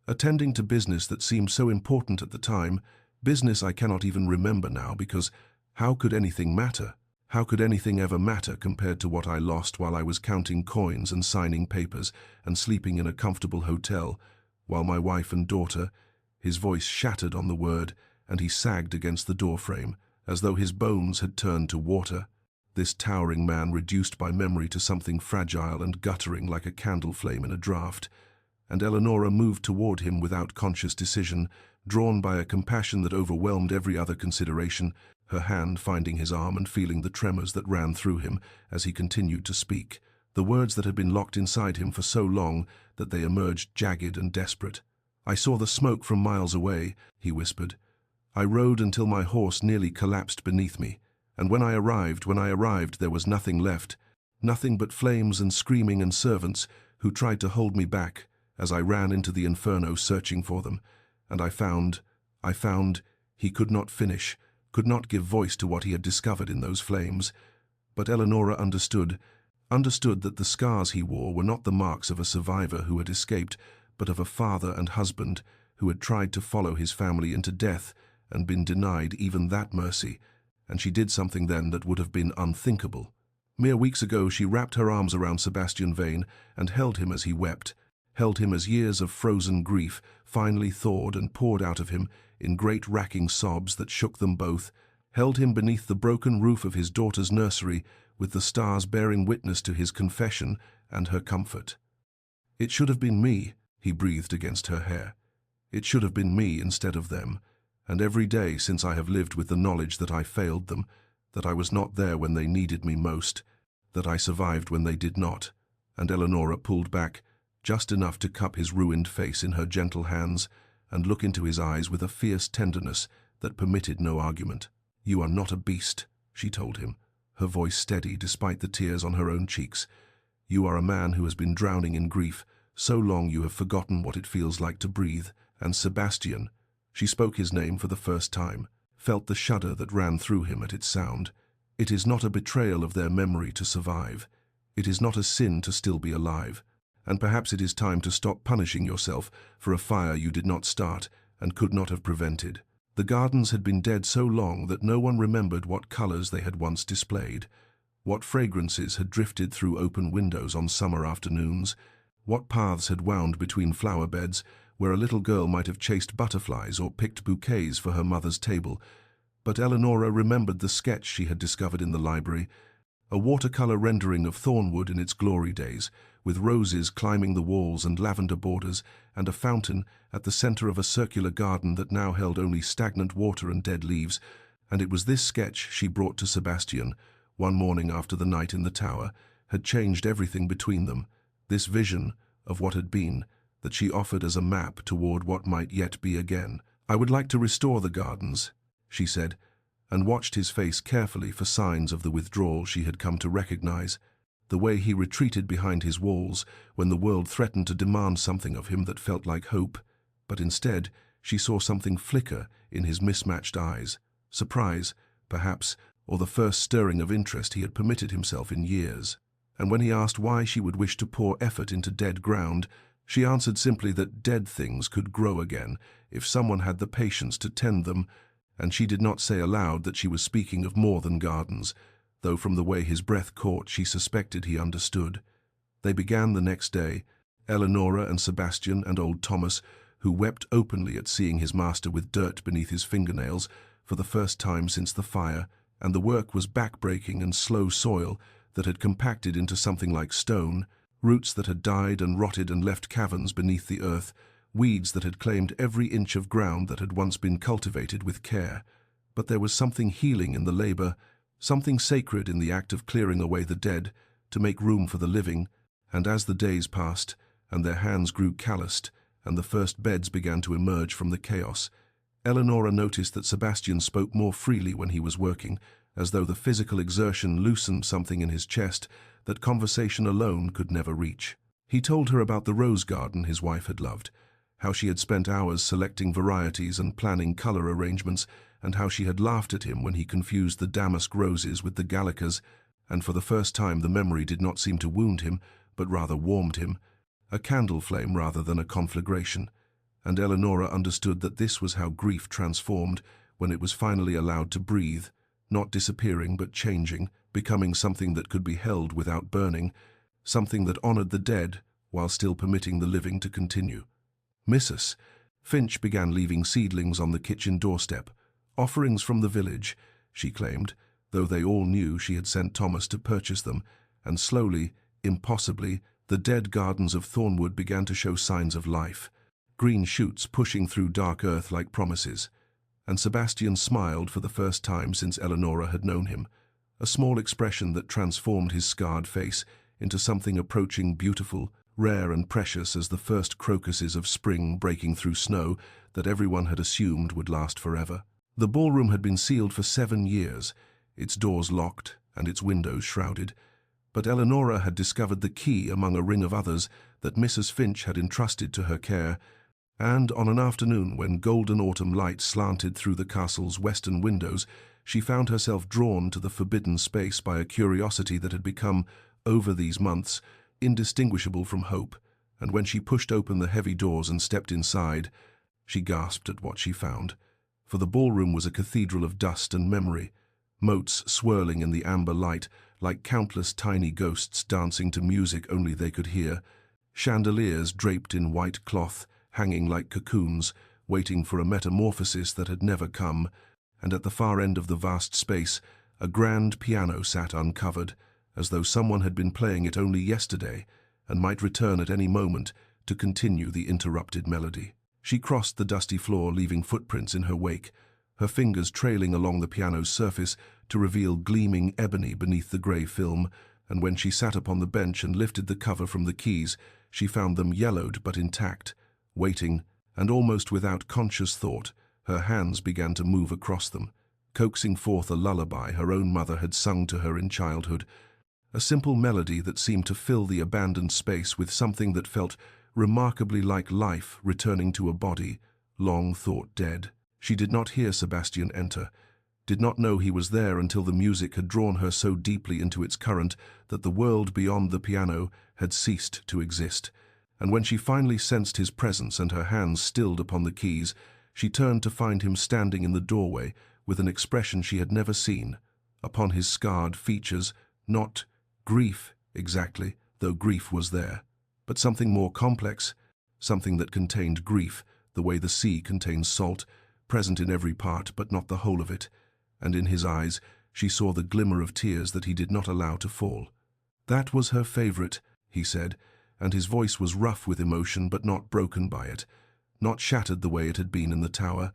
"Attending to business that seemed so important at the time, business I cannot even remember now, because how could anything matter? How could anything ever matter compared to what I lost while I was counting coins and signing papers and sleeping in a comfortable hotel, while my wife and daughter—" His voice shattered on the word, and he sagged against the doorframe, as though his bones had turned to water. This towering man reduced by memory to something fragile and guttering like a candle flame in a draught. And Eleanora moved toward him without conscious decision, drawn by a compassion that overwhelmed every other consideration, her hand finding his arm and feeling the tremors that ran through him as he continued to speak, the words that had been locked inside him for so long that they emerged jagged and desperate. "I saw the smoke from miles away," he whispered. "I rode until my horse nearly collapsed beneath me, and when I arrived, there was nothing left, nothing but flames and screaming and servants who tried to hold me back as I ran into the inferno searching for them, and I found, he could not finish, could not give voice to what he had discovered in those flames. But Eleanora understood that the scars he wore were not the marks of a survivor who had escaped, but of a father and husband who had tried to follow his family into death and been denied even that mercy, and she did something then that would have been unthinkable. Mere weeks ago she wrapped her arms around Sebastian Vane and held him as he wept, held him as years of frozen grief finally thawed and poured out of him in great racking sobs that shook them both, held him beneath the broken roof of his daughter's nursery, with the stars bearing witness to his confession and her comfort. "It should have been me," he breathed against her hair. "It should have been me instead of them, and every day since I have lived with the knowledge that I failed them, that I was not there when they needed me most, that I survived when they did not." And Eleanora pulled back, just enough to cup his ruined face in her gentle hands and look into his eyes with a fierce tenderness that permitted no argument. "You are not a beast," she told him, her voice steady despite the tears on her own cheeks. "You are a man who has been drowning in grief so long you have forgotten what it feels like to breathe. And Sebastian," she spoke his name for the first time, felt the shudder that ran through him at its sound. "It is not a betrayal of their memory to survive. It is not a sin to still be alive. And perhaps it is time to stop punishing yourself for a fire you did not start and could not have prevented." The gardens had been dead so long that no one remembered what colors they had once displayed, what fragrances had drifted through open windows on summer afternoons, what paths had wound between flower beds where a little girl might have chased butterflies or picked bouquets for her mother's table. But Eleanora remembered the sketch she had discovered in the library, a watercolor rendering of Thornwood in its glory days, with roses climbing the walls and lavender borders, and a fountain at the center of a circular garden that now held only stagnant water and dead leaves. And it was this sketch she brought to Sebastian, one morning after the night in the tower, had changed everything between them, this vision of what had been, that she offered as a map toward what might yet be again. "I would like to restore the gardens," she said, and watched his face carefully for signs of the withdrawal she had come to recognize, the way he retreated behind his walls when the world threatened to demand something of him that felt like hope. But instead, she saw something flicker in his mismatched eyes, surprise, perhaps, or the first stirring of interest he had permitted himself in years. And when he asked why she would wish to pour effort into dead ground, she answered simply that dead things could grow again if someone had the patience to tend them, and she did not say aloud that she was speaking of more than gardens, though from the way his breath caught she suspected he understood. They began the next day, Eleanora and Sebastian and old Thomas, who wept openly at seeing his master with dirt beneath his fingernails for the first time since the fire, and the work was back-breaking and slow soil that had compacted into something like stone, roots that had died and rotted and left caverns beneath the earth, weeds that had claimed every inch of ground that had once been cultivated with care. But there was something healing in the labor, something sacred in the act of clearing away the dead to make room for the living, and as the days passed, and their hands grew calloused, and the first beds began to emerge from the chaos, Eleanora noticed that Sebastian spoke more freely when he was working, as though the physical exertion loosened something in his chest that conversation alone could never reach. He told her about the rose garden his wife had loved, how she had spent hours selecting varieties and planning color arrangements, and how she had laughed at him when he confused the damask roses with the gallicas, and for the first time the memory did not seem to wound him, but rather warmed him, a candle flame rather than a conflagration. And Eleanora understood that this was how grief transformed when it was finally allowed to breathe, not disappearing but changing, becoming something that could be held without burning, something that honored the dead while still permitting the living to continue. Mrs. Finch began leaving seedlings on the kitchen doorstep, offerings from the village, she claimed, though they all knew she had sent Thomas to purchase them, and slowly, impossibly, the dead gardens of Thornwood began to show signs of life, green shoots pushing through dark earth like promises. And Sebastian smiled for the first time since Eleanora had known him, a small expression that transformed his scarred face into something approaching beautiful, rare and precious as the first crocuses of spring breaking through snow that everyone had assumed would last forever. The ballroom had been sealed for 7 years, its doors locked and its windows shrouded, but Eleanora had discovered the key among a ring of others that Mrs. Finch had entrusted to her care, and on an afternoon when golden autumn light slanted through the castle's western windows, she found herself drawn to the forbidden space by a curiosity that had become, over these months, indistinguishable from hope, and when she pushed open the heavy doors and stepped inside, she gasped at what she found. For the ballroom was a cathedral of dust and memory, motes swirling in the amber light like countless tiny ghosts dancing to music only they could hear, chandeliers draped in white cloth, hanging like cocoons, waiting for a metamorphosis that had never come, and at the far end of the vast space, a grand piano sat uncovered, as though someone had been playing it only yesterday and might return at any moment to continue the interrupted melody. She crossed the dusty floor, leaving footprints in her wake, her fingers trailing along the piano's surface to reveal gleaming ebony beneath the grey film, and when she sat upon the bench and lifted the cover from the keys, she found them yellowed but intact. Waiting, and almost without conscious thought, her hands began to move across them, coaxing forth a lullaby her own mother had sung to her in childhood, a simple melody that seemed to fill the abandoned space with something that felt remarkably like life returning to a body long thought dead. She did not hear Sebastian enter, did not know he was there until the music had drawn her so deeply into its current that the world beyond the piano had ceased to exist. And when she finally sensed his presence and her hands stilled upon the keys, she turned to find him standing in the doorway with an expression she had never seen. Upon his scarred features, not grief exactly, though grief was there, but something more complex, something that contained grief, the way the sea contains salt, present in every part but not the whole of it, and in his eyes she saw the glimmer of tears that he did not allow to fall. "That was her favorite," he said, and his voice was rough with emotion but not broken by it, not shattered the way it had been in the tower,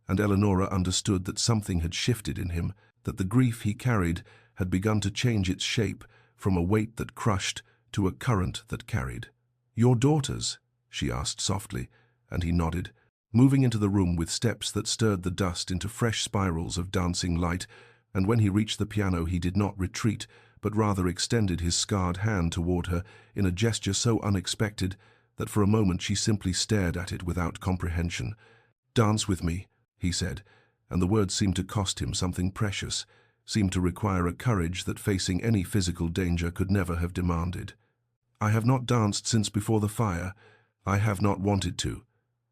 and Eleanora understood that something had shifted in him, that the grief he carried had begun to change its shape from a weight that crushed to a current that carried. "Your daughters?" she asked softly, and he nodded, moving into the room with steps that stirred the dust into fresh spirals of dancing light, and when he reached the piano he did not retreat, but rather extended his scarred hand toward her in a gesture so unexpected that for a moment she simply stared at it without comprehension. "Dance with me," he said, and the words seemed to cost him something precious, seemed to require a courage that facing any physical danger could never have demanded. "I have not danced since before the fire. I have not wanted to.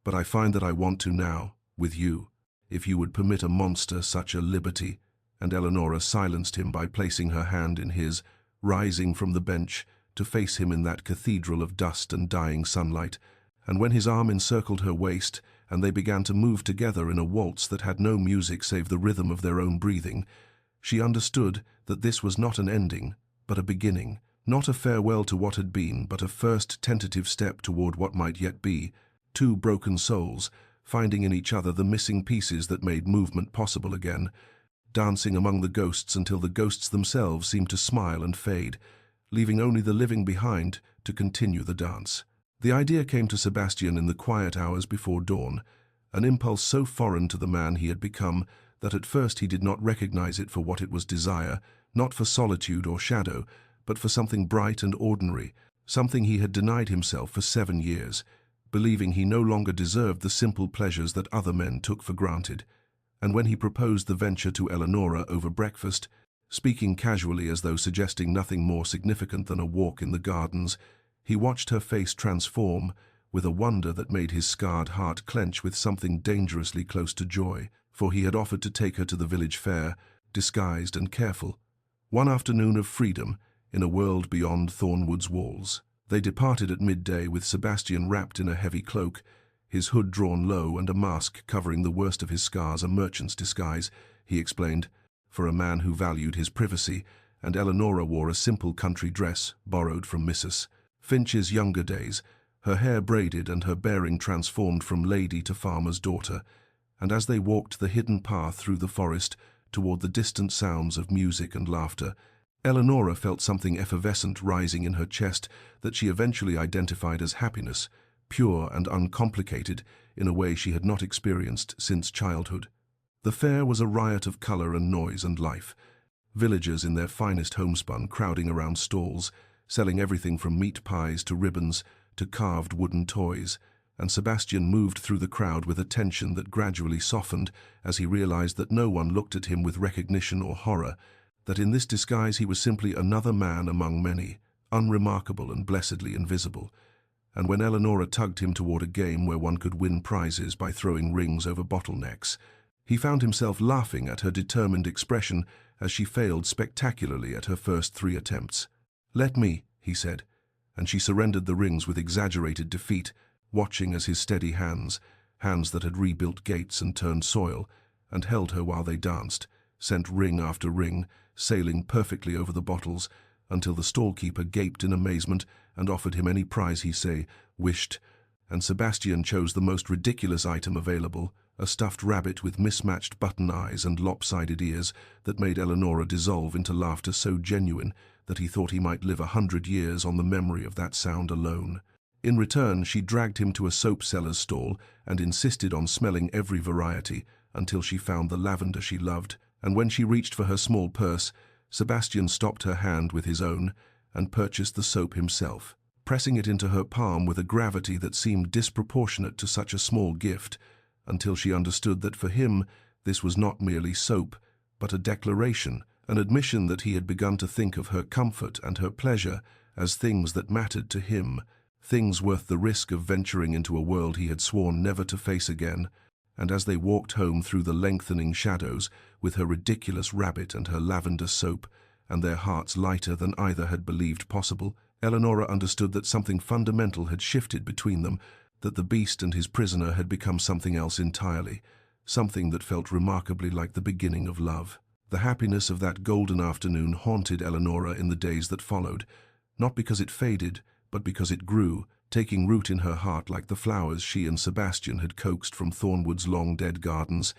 But I find that I want to now, with you, if you would permit a monster such a liberty," and Eleanora silenced him by placing her hand in his, rising from the bench to face him in that cathedral of dust and dying sunlight, and when his arm encircled her waist and they began to move together in a waltz that had no music save the rhythm of their own breathing, she understood that this was not an ending, but a beginning, not a farewell to what had been, but a first tentative step toward what might yet be. Two broken souls, finding in each other the missing pieces that made movement possible again, dancing among the ghosts until the ghosts themselves seemed to smile and fade, leaving only the living behind to continue the dance. The idea came to Sebastian in the quiet hours before dawn, an impulse so foreign to the man he had become that at first he did not recognize it for what it was desire, not for solitude or shadow, but for something bright and ordinary, something he had denied himself for 7 years, believing he no longer deserved the simple pleasures that other men took for granted. And when he proposed the venture to Eleanora over breakfast, speaking casually as though suggesting nothing more significant than a walk in the gardens, he watched her face transform with a wonder that made his scarred heart clench with something dangerously close to joy, for he had offered to take her to the village fair, disguised and careful. One afternoon of freedom in a world beyond Thornwood's walls. They departed at midday with Sebastian wrapped in a heavy cloak, his hood drawn low and a mask covering the worst of his scars, a merchant's disguise, he explained, for a man who valued his privacy, and Eleanora wore a simple country dress borrowed from Mrs. Finch's younger days, her hair braided and her bearing transformed from lady to farmer's daughter, and as they walked the hidden path through the forest toward the distant sounds of music and laughter, Eleanora felt something effervescent rising in her chest that she eventually identified as happiness, pure and uncomplicated in a way she had not experienced since childhood. The fair was a riot of color and noise and life, villagers in their finest homespun crowding around stalls, selling everything from meat pies to ribbons to carved wooden toys, and Sebastian moved through the crowd with a tension that gradually softened as he realized that no one looked at him with recognition or horror, that in this disguise he was simply another man among many, unremarkable and blessedly invisible. And when Eleanora tugged him toward a game where one could win prizes by throwing rings over bottlenecks, he found himself laughing at her determined expression as she failed spectacularly at her first 3 attempts. "Let me," he said, and she surrendered the rings with exaggerated defeat, watching as his steady hands hands that had rebuilt gates and turned soil, and held her while they danced, sent ring after ring, sailing perfectly over the bottles, until the stall-keeper gaped in amazement and offered him any prize he wished, and Sebastian chose the most ridiculous item available, a stuffed rabbit with mismatched button eyes and lopsided ears that made Eleanora dissolve into laughter so genuine that he thought he might live 100 years on the memory of that sound alone. In return, she dragged him to a soap-seller's stall and insisted on smelling every variety until she found the lavender she loved, and when she reached for her small purse, Sebastian stopped her hand with his own and purchased the soap himself, pressing it into her palm with a gravity that seemed disproportionate to such a small gift, until she understood that for him this was not merely soap, but a declaration, an admission that he had begun to think of her comfort and her pleasure as things that mattered to him, things worth the risk of venturing into a world he had sworn never to face again. And as they walked home through the lengthening shadows, with her ridiculous rabbit and her lavender soap, and their hearts lighter than either had believed possible, Eleanora understood that something fundamental had shifted between them, that the beast and his prisoner had become something else entirely, something that felt remarkably like the beginning of love. The happiness of that golden afternoon haunted Eleanora in the days that followed, not because it faded, but because it grew, taking root in her heart like the flowers she and Sebastian had coaxed from Thornwood's long-dead gardens,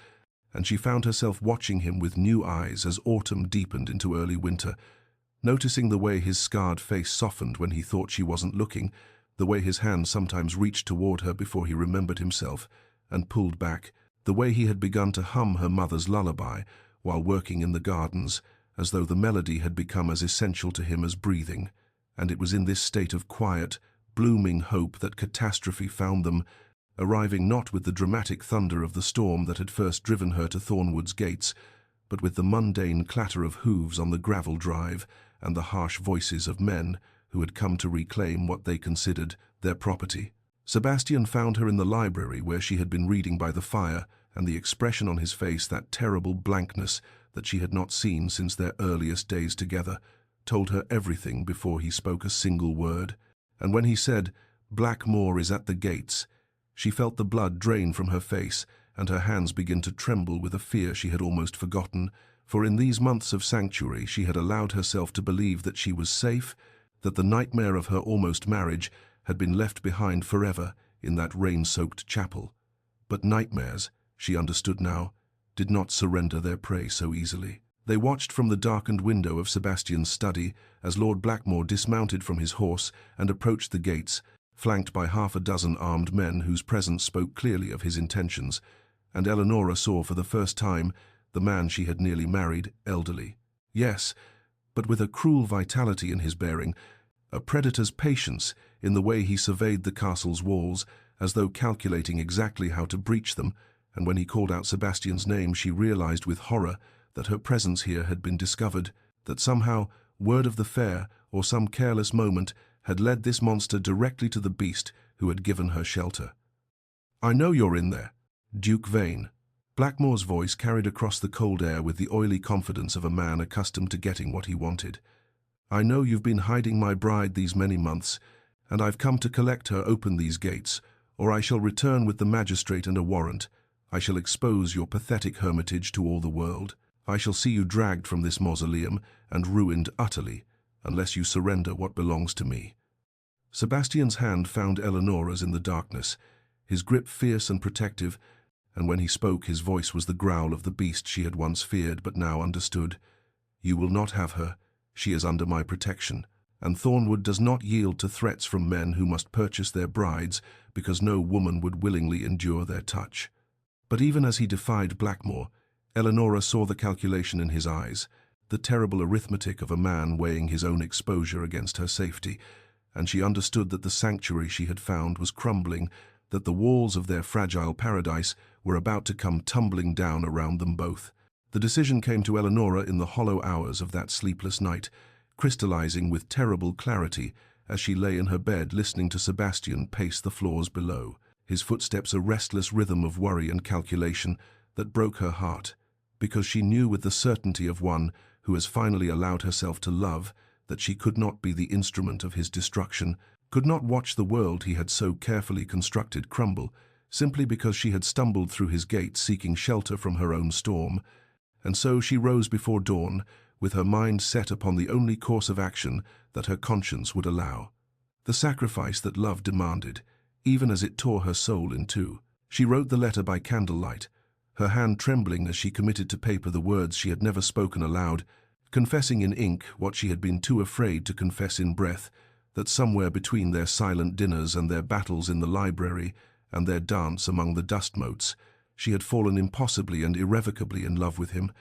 and she found herself watching him with new eyes as autumn deepened into early winter, noticing the way his scarred face softened when he thought she wasn't looking, the way his hand sometimes reached toward her before he remembered himself, and pulled back, the way he had begun to hum her mother's lullaby while working in the gardens, as though the melody had become as essential to him as breathing. And it was in this state of quiet, blooming hope that catastrophe found them, arriving not with the dramatic thunder of the storm that had first driven her to Thornwood's gates, but with the mundane clatter of hooves on the gravel drive and the harsh voices of men who had come to reclaim what they considered their property. Sebastian found her in the library where she had been reading by the fire, and the expression on his face, that terrible blankness that she had not seen since their earliest days together, told her everything before he spoke a single word. And when he said, "Blackmore is at the gates," she felt the blood drain from her face and her hands begin to tremble with a fear she had almost forgotten, for in these months of sanctuary she had allowed herself to believe that she was safe, that the nightmare of her almost marriage had been left behind forever in that rain-soaked chapel. But nightmares, she understood now, did not surrender their prey so easily. They watched from the darkened window of Sebastian's study as Lord Blackmore dismounted from his horse and approached the gates, flanked by half a dozen armed men whose presence spoke clearly of his intentions, and Eleanora saw for the first time the man she had nearly married, elderly. Yes, but with a cruel vitality in his bearing, a predator's patience in the way he surveyed the castle's walls, as though calculating exactly how to breach them, and when he called out Sebastian's name she realized with horror that her presence here had been discovered, that somehow word of the fair, or some careless moment, had led this monster directly to the beast who had given her shelter. "I know you're in there, Duke Vane." Blackmore's voice carried across the cold air with the oily confidence of a man accustomed to getting what he wanted. "I know you've been hiding my bride these many months, and I've come to collect her. Open these gates, or I shall return with the magistrate and a warrant. I shall expose your pathetic hermitage to all the world. I shall see you dragged from this mausoleum and ruined utterly, unless you surrender what belongs to me." Sebastian's hand found Eleanora's in the darkness, his grip fierce and protective, and when he spoke his voice was the growl of the beast she had once feared but now understood. "You will not have her. She is under my protection, and Thornwood does not yield to threats from men who must purchase their brides because no woman would willingly endure their touch." But even as he defied Blackmore, Eleanora saw the calculation in his eyes, the terrible arithmetic of a man weighing his own exposure against her safety, and she understood that the sanctuary she had found was crumbling, that the walls of their fragile paradise were about to come tumbling down around them both. The decision came to Eleanora in the hollow hours of that sleepless night, crystallizing with terrible clarity as she lay in her bed listening to Sebastian pace the floors below, his footsteps a restless rhythm of worry and calculation that broke her heart, because she knew with the certainty of one who has finally allowed herself to love that she could not be the instrument of his destruction, could not watch the world he had so carefully constructed crumble, simply because she had stumbled through his gate seeking shelter from her own storm. And so she rose before dawn, with her mind set upon the only course of action that her conscience would allow. The sacrifice that love demanded, even as it tore her soul in two. She wrote the letter by candlelight, her hand trembling as she committed to paper the words she had never spoken aloud, confessing in ink what she had been too afraid to confess in breath, that somewhere between their silent dinners and their battles in the library and their dance among the dust motes, she had fallen impossibly and irrevocably in love with him,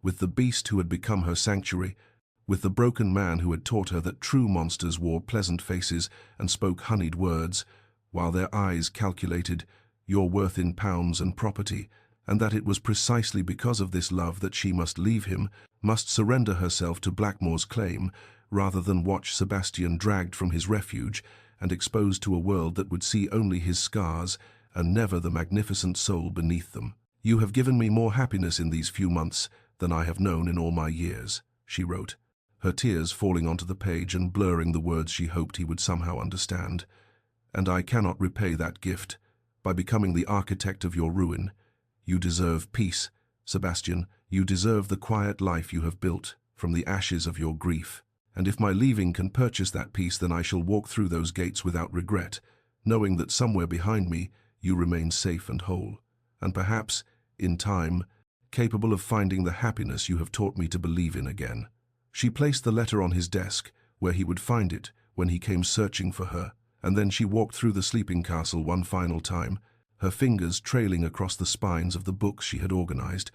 with the beast who had become her sanctuary, with the broken man who had taught her that true monsters wore pleasant faces and spoke honeyed words, while their eyes calculated your worth in pounds and property, and that it was precisely because of this love that she must leave him, must surrender herself to Blackmore's claim, rather than watch Sebastian dragged from his refuge and exposed to a world that would see only his scars and never the magnificent soul beneath them. "You have given me more happiness in these few months than I have known in all my years," she wrote, her tears falling onto the page and blurring the words she hoped he would somehow understand. "And I cannot repay that gift by becoming the architect of your ruin. You deserve peace, Sebastian. You deserve the quiet life you have built from the ashes of your grief. And if my leaving can purchase that peace, then I shall walk through those gates without regret, knowing that somewhere behind me you remain safe and whole, and perhaps, in time, capable of finding the happiness you have taught me to believe in again." She placed the letter on his desk, where he would find it when he came searching for her, and then she walked through the sleeping castle one final time, her fingers trailing across the spines of the books she had organized,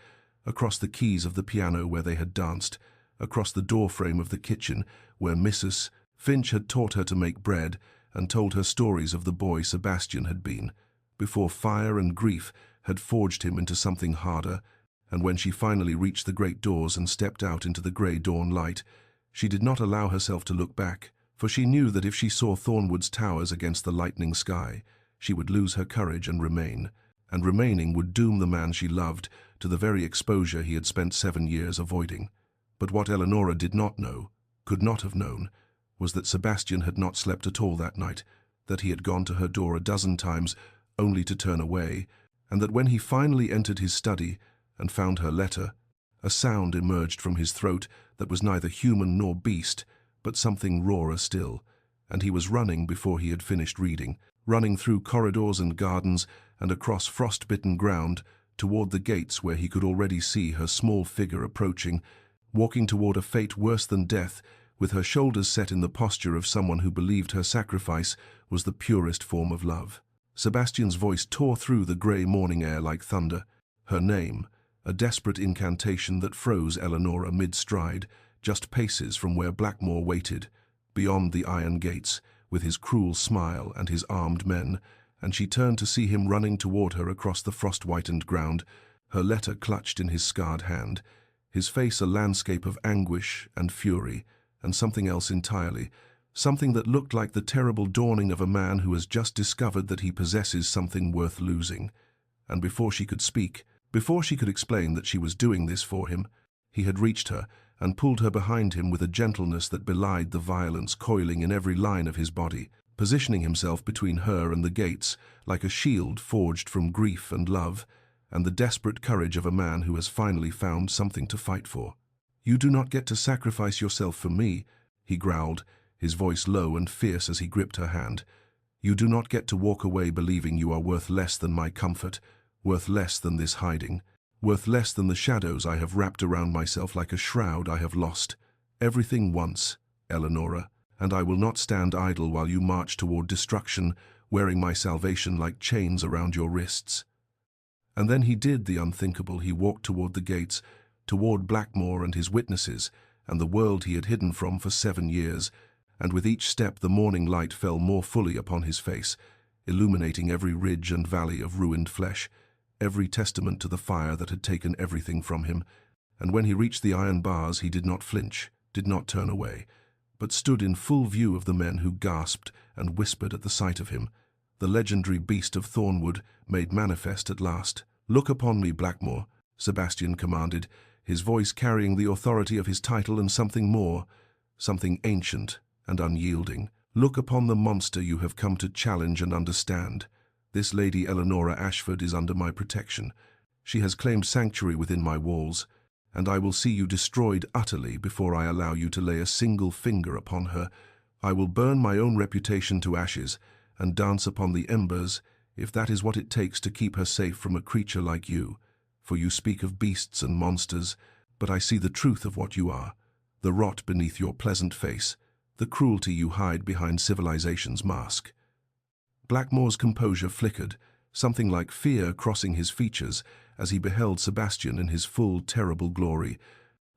across the keys of the piano where they had danced, across the doorframe of the kitchen where Mrs. Finch had taught her to make bread and told her stories of the boy Sebastian had been, before fire and grief had forged him into something harder. And when she finally reached the great doors and stepped out into the grey dawn light, she did not allow herself to look back, for she knew that if she saw Thornwood's towers against the lightning sky, she would lose her courage and remaining would doom the man she loved to the very exposure he had spent 7 years avoiding. But what Eleanora did not know, could not have known, was that Sebastian had not slept at all that night, that he had gone to her door a dozen times only to turn away, and that when he finally entered his study and found her letter, a sound emerged from his throat that was neither human nor beast, but something rawer still, and he was running before he had finished reading, running through corridors and gardens and across frost-bitten ground toward the gates where he could already see her small figure approaching, walking toward a fate worse than death, with her shoulders set in the posture of someone who believed her sacrifice was the purest form of love. Sebastian's voice tore through the grey morning air like thunder. Her name, a desperate incantation that froze Eleanora mid-stride, just paces from where Blackmore waited, beyond the iron gates, with his cruel smile and his armed men, and she turned to see him running toward her across the frost-whitened ground, her letter clutched in his scarred hand, his face a landscape of anguish and fury, and something else entirely, something that looked like the terrible dawning of a man who has just discovered that he possesses something worth losing. And before she could speak, before she could explain that she was doing this for him, he had reached her and pulled her behind him with a gentleness that belied the violence coiling in every line of his body, positioning himself between her and the gates like a shield forged from grief and love, and the desperate courage of a man who has finally found something to fight for. "You do not get to sacrifice yourself for me," he growled, his voice low and fierce as he gripped her hand. "You do not get to walk away believing you are worth less than my comfort, worth less than this hiding, worth less than the shadows I have wrapped around myself like a shroud I have lost. Everything once, Eleanora, and I will not stand idle while you march toward destruction, wearing my salvation like chains around your wrists." And then he did the unthinkable. He walked toward the gates, toward Blackmore and his witnesses, and the world he had hidden from for 7 years, and with each step the morning light fell more fully upon his face, illuminating every ridge and valley of ruined flesh, every testament to the fire that had taken everything from him. And when he reached the iron bars, he did not flinch, did not turn away, but stood in full view of the men who gasped and whispered at the sight of him, the legendary beast of Thornwood made manifest at last. "Look upon me, Blackmore," Sebastian commanded, his voice carrying the authority of his title and something more, something ancient and unyielding. "Look upon the monster you have come to challenge and understand. This Lady Eleanora Ashford is under my protection. She has claimed sanctuary within my walls, and I will see you destroyed utterly before I allow you to lay a single finger upon her. I will burn my own reputation to ashes and dance upon the embers, if that is what it takes to keep her safe from a creature like you. For you speak of beasts and monsters, but I see the truth of what you are, the rot beneath your pleasant face, the cruelty you hide behind civilization's mask." Blackmore's composure flickered, something like fear crossing his features as he beheld Sebastian in his full, terrible glory.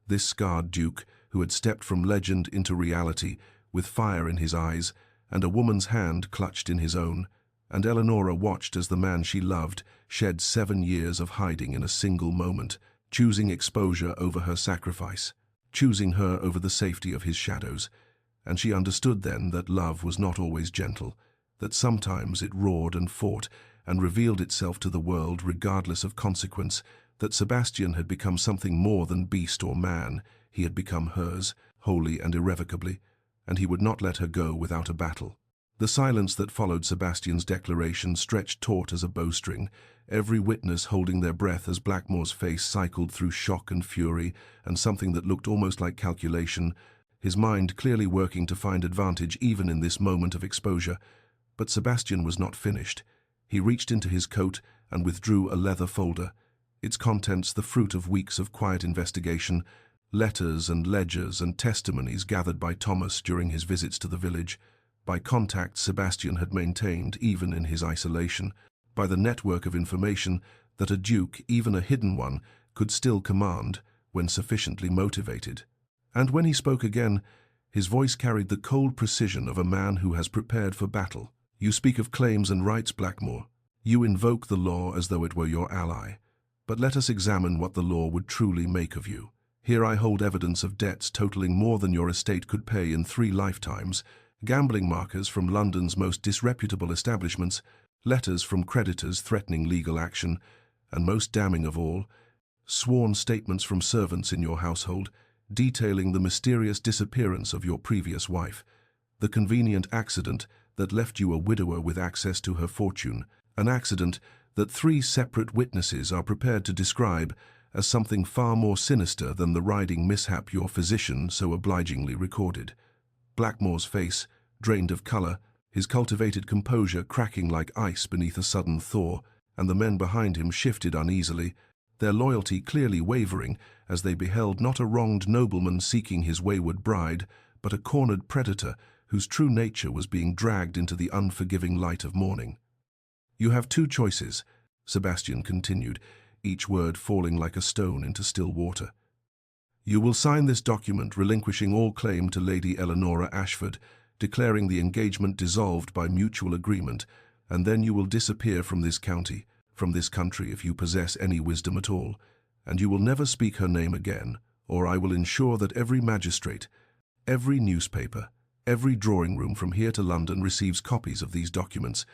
This scarred duke, who had stepped from legend into reality, with fire in his eyes and a woman's hand clutched in his own, and Eleanora watched as the man she loved shed 7 years of hiding in a single moment, choosing exposure over her sacrifice, choosing her over the safety of his shadows. And she understood then that love was not always gentle, that sometimes it roared and fought and revealed itself to the world regardless of consequence, that Sebastian had become something more than beast or man. He had become hers, wholly and irrevocably, and he would not let her go without a battle. The silence that followed Sebastian's declaration stretched taut as a bowstring, every witness holding their breath as Blackmore's face cycled through shock and fury and something that looked almost like calculation, his mind clearly working to find advantage even in this moment of exposure. But Sebastian was not finished. He reached into his coat and withdrew a leather folder, its contents the fruit of weeks of quiet investigation, letters and ledgers and testimonies gathered by Thomas during his visits to the village, by contacts Sebastian had maintained even in his isolation, by the network of information that a duke, even a hidden one, could still command when sufficiently motivated. And when he spoke again, his voice carried the cold precision of a man who has prepared for battle. "You speak of claims and rights, Blackmore. You invoke the law as though it were your ally. But let us examine what the law would truly make of you. Here I hold evidence of debts totaling more than your estate could pay in 3 lifetimes, gambling markers from London's most disreputable establishments, letters from creditors threatening legal action, and most damning of all, sworn statements from servants in your household detailing the mysterious disappearance of your previous wife, the convenient accident that left you a widower with access to her fortune, an accident that 3 separate witnesses are prepared to describe as something far more sinister than the riding mishap your physician so obligingly recorded." Blackmore's face, drained of color, his cultivated composure cracking like ice beneath a sudden thaw, and the men behind him shifted uneasily, their loyalty clearly wavering as they beheld not a wronged nobleman seeking his wayward bride, but a cornered predator whose true nature was being dragged into the unforgiving light of morning. "You have 2 choices," Sebastian continued, each word falling like a stone into still water. "You will sign this document relinquishing all claim to Lady Eleanora Ashford, declaring the engagement dissolved by mutual agreement, and then you will disappear from this county, from this country if you possess any wisdom at all, and you will never speak her name again, or I will ensure that every magistrate, every newspaper, every drawing room from here to London receives copies of these documents,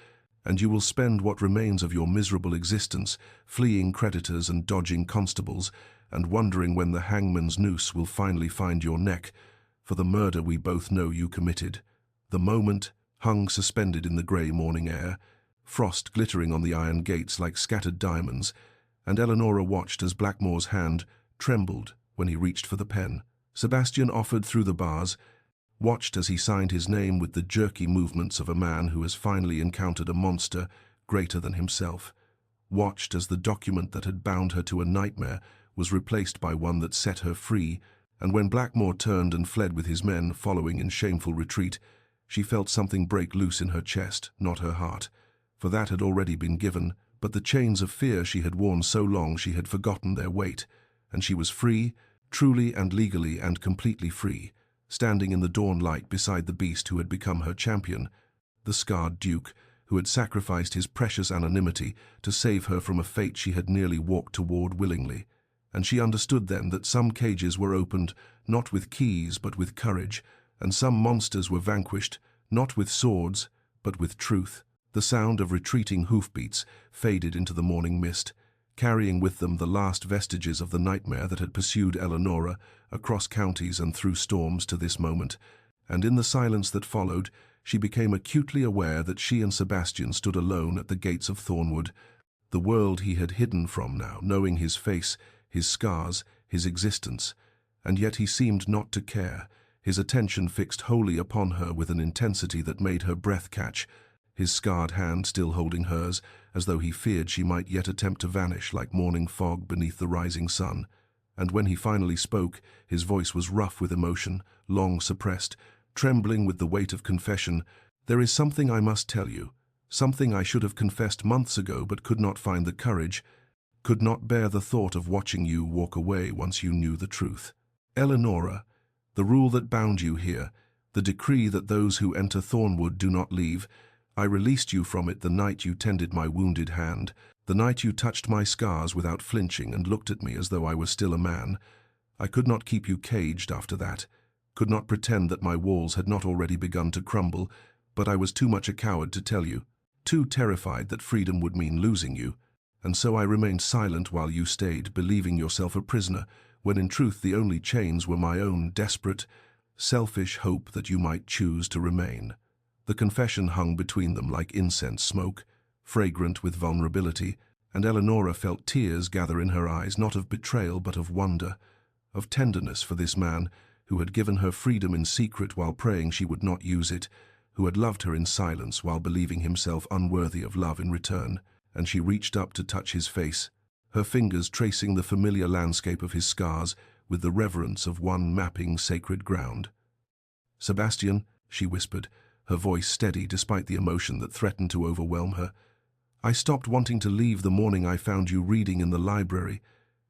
and you will spend what remains of your miserable existence fleeing creditors and dodging constables, and wondering when the hangman's noose will finally find your neck for the murder we both know you committed." The moment hung suspended in the grey morning air, frost glittering on the iron gates like scattered diamonds, and Eleanora watched as Blackmore's hand trembled when he reached for the pen. Sebastian offered through the bars, watched as he signed his name with the jerky movements of a man who has finally encountered a monster greater than himself, watched as the document that had bound her to a nightmare was replaced by one that set her free, and when Blackmore turned and fled with his men, following in shameful retreat, she felt something break loose in her chest, not her heart, for that had already been given, but the chains of fear she had worn so long she had forgotten their weight, and she was free, truly and legally and completely free, standing in the dawn light beside the beast who had become her champion, the scarred duke, who had sacrificed his precious anonymity to save her from a fate she had nearly walked toward willingly. And she understood then that some cages were opened not with keys but with courage, and some monsters were vanquished not with swords but with truth. The sound of retreating hoofbeats faded into the morning mist, carrying with them the last vestiges of the nightmare that had pursued Eleanora across counties and through storms to this moment, and in the silence that followed, she became acutely aware that she and Sebastian stood alone at the gates of Thornwood, the world he had hidden from now, knowing his face, his scars, his existence. And yet he seemed not to care, his attention fixed wholly upon her with an intensity that made her breath catch, his scarred hand still holding hers, as though he feared she might yet attempt to vanish like morning fog beneath the rising sun. And when he finally spoke, his voice was rough with emotion, long suppressed, trembling with the weight of confession. "There is something I must tell you, something I should have confessed months ago but could not find the courage, could not bear the thought of watching you walk away once you knew the truth. Eleanora, the rule that bound you here, the decree that those who enter Thornwood do not leave, I released you from it the night you tended my wounded hand, the night you touched my scars without flinching and looked at me as though I was still a man. I could not keep you caged after that, could not pretend that my walls had not already begun to crumble, but I was too much a coward to tell you, too terrified that freedom would mean losing you. And so I remained silent while you stayed, believing yourself a prisoner, when in truth the only chains were my own desperate, selfish hope that you might choose to remain." The confession hung between them like incense smoke, fragrant with vulnerability, and Eleanora felt tears gather in her eyes, not of betrayal but of wonder, of tenderness for this man who had given her freedom in secret while praying she would not use it, who had loved her in silence while believing himself unworthy of love in return. And she reached up to touch his face, her fingers tracing the familiar landscape of his scars with the reverence of one mapping sacred ground. "Sebastian," she whispered, her voice steady despite the emotion that threatened to overwhelm her, "I stopped wanting to leave the morning I found you reading in the library,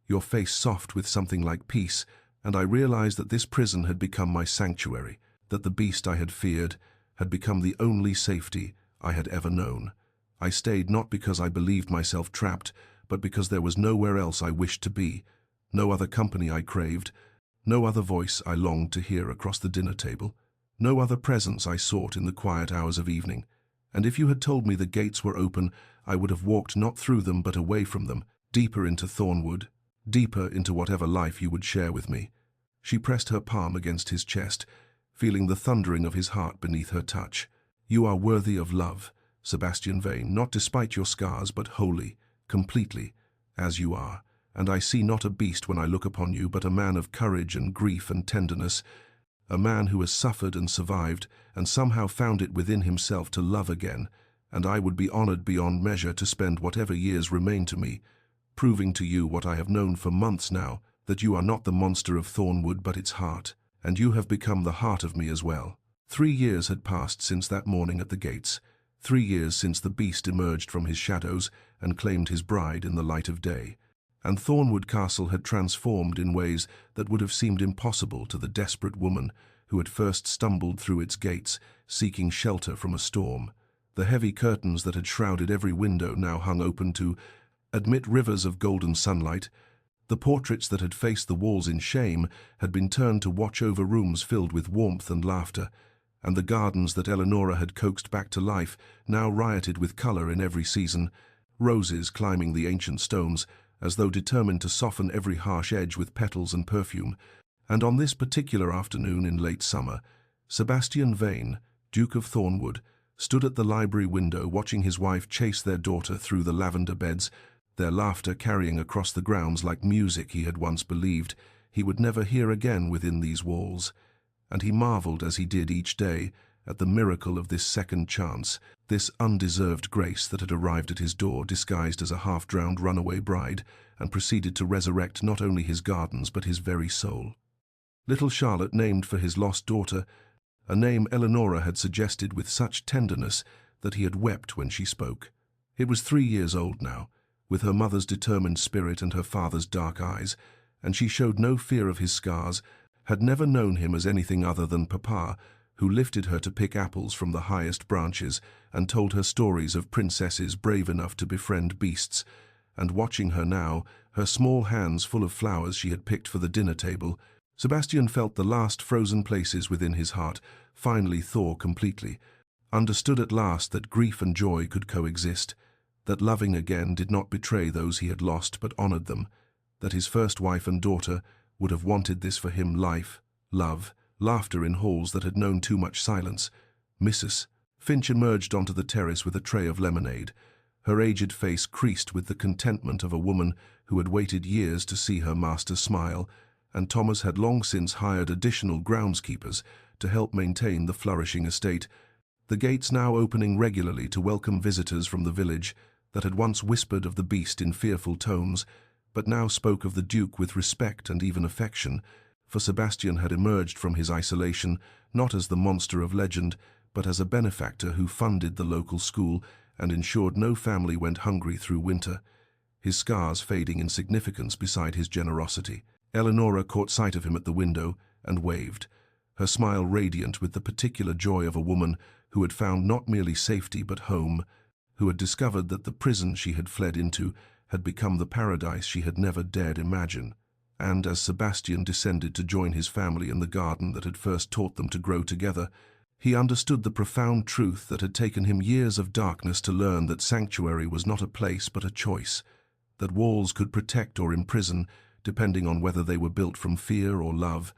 your face soft with something like peace, and I realized that this prison had become my sanctuary, that the beast I had feared had become the only safety I had ever known. I stayed not because I believed myself trapped, but because there was nowhere else I wished to be, no other company I craved, no other voice I longed to hear across the dinner table, no other presence I sought in the quiet hours of evening. And if you had told me the gates were open, I would have walked not through them but away from them, deeper into Thornwood, deeper into whatever life you would share with me." She pressed her palm against his chest, feeling the thundering of his heart beneath her touch. "You are worthy of love, Sebastian Vane, not despite your scars, but wholly, completely, as you are. And I see not a beast when I look upon you, but a man of courage and grief and tenderness, a man who has suffered and survived, and somehow found it within himself to love again, and I would be honored beyond measure to spend whatever years remain to me, proving to you what I have known for months now, that you are not the monster of Thornwood, but its heart, and you have become the heart of me as well." 3 years had passed since that morning at the gates, 3 years since the beast emerged from his shadows and claimed his bride in the light of day, and Thornwood Castle had transformed in ways that would have seemed impossible to the desperate woman who had first stumbled through its gates, seeking shelter from a storm. The heavy curtains that had shrouded every window now hung open to admit rivers of golden sunlight. The portraits that had faced the walls in shame had been turned to watch over rooms filled with warmth and laughter, and the gardens that Eleanora had coaxed back to life now rioted with color in every season, roses climbing the ancient stones, as though determined to soften every harsh edge with petals and perfume. And on this particular afternoon in late summer, Sebastian Vane, Duke of Thornwood, stood at the library window watching his wife chase their daughter through the lavender beds, their laughter carrying across the grounds like music he had once believed he would never hear again within these walls. And he marveled as he did each day at the miracle of this second chance, this undeserved grace that had arrived at his door disguised as a half-drowned runaway bride and proceeded to resurrect not only his gardens but his very soul. Little Charlotte, named for his lost daughter, a name Eleanora had suggested with such tenderness that he had wept when she spoke. It was 3 years old now, with her mother's determined spirit and her father's dark eyes, and she showed no fear of his scars, had never known him as anything other than Papa, who lifted her to pick apples from the highest branches and told her stories of princesses brave enough to befriend beasts. And watching her now, her small hands full of flowers she had picked for the dinner table, Sebastian felt the last frozen places within his heart finally thaw completely, understood at last that grief and joy could coexist, that loving again did not betray those he had lost but honored them, that his first wife and daughter would have wanted this for him: life, love, laughter in halls that had known too much silence, Mrs. Finch emerged onto the terrace with a tray of lemonade, her aged face creased with the contentment of a woman who had waited years to see her master smile, and Thomas had long since hired additional groundskeepers to help maintain the flourishing estate, the gates now opening regularly to welcome visitors from the village that had once whispered of the beast in fearful tones, but now spoke of the Duke with respect and even affection, for Sebastian had emerged from his isolation not as the monster of legend, but as a benefactor who funded the local school and ensured no family went hungry through winter, his scars fading in significance beside his generosity. Eleanora caught sight of him at the window and waved, her smile radiant with the particular joy of a woman who had found not merely safety but home, who had discovered that the prison she had fled into had become the paradise she had never dared imagine. And as Sebastian descended to join his family in the garden that had first taught them to grow together, he understood the profound truth that had taken him years of darkness to learn, that sanctuary was not a place but a choice, that walls could protect or imprison depending on whether they were built from fear or love,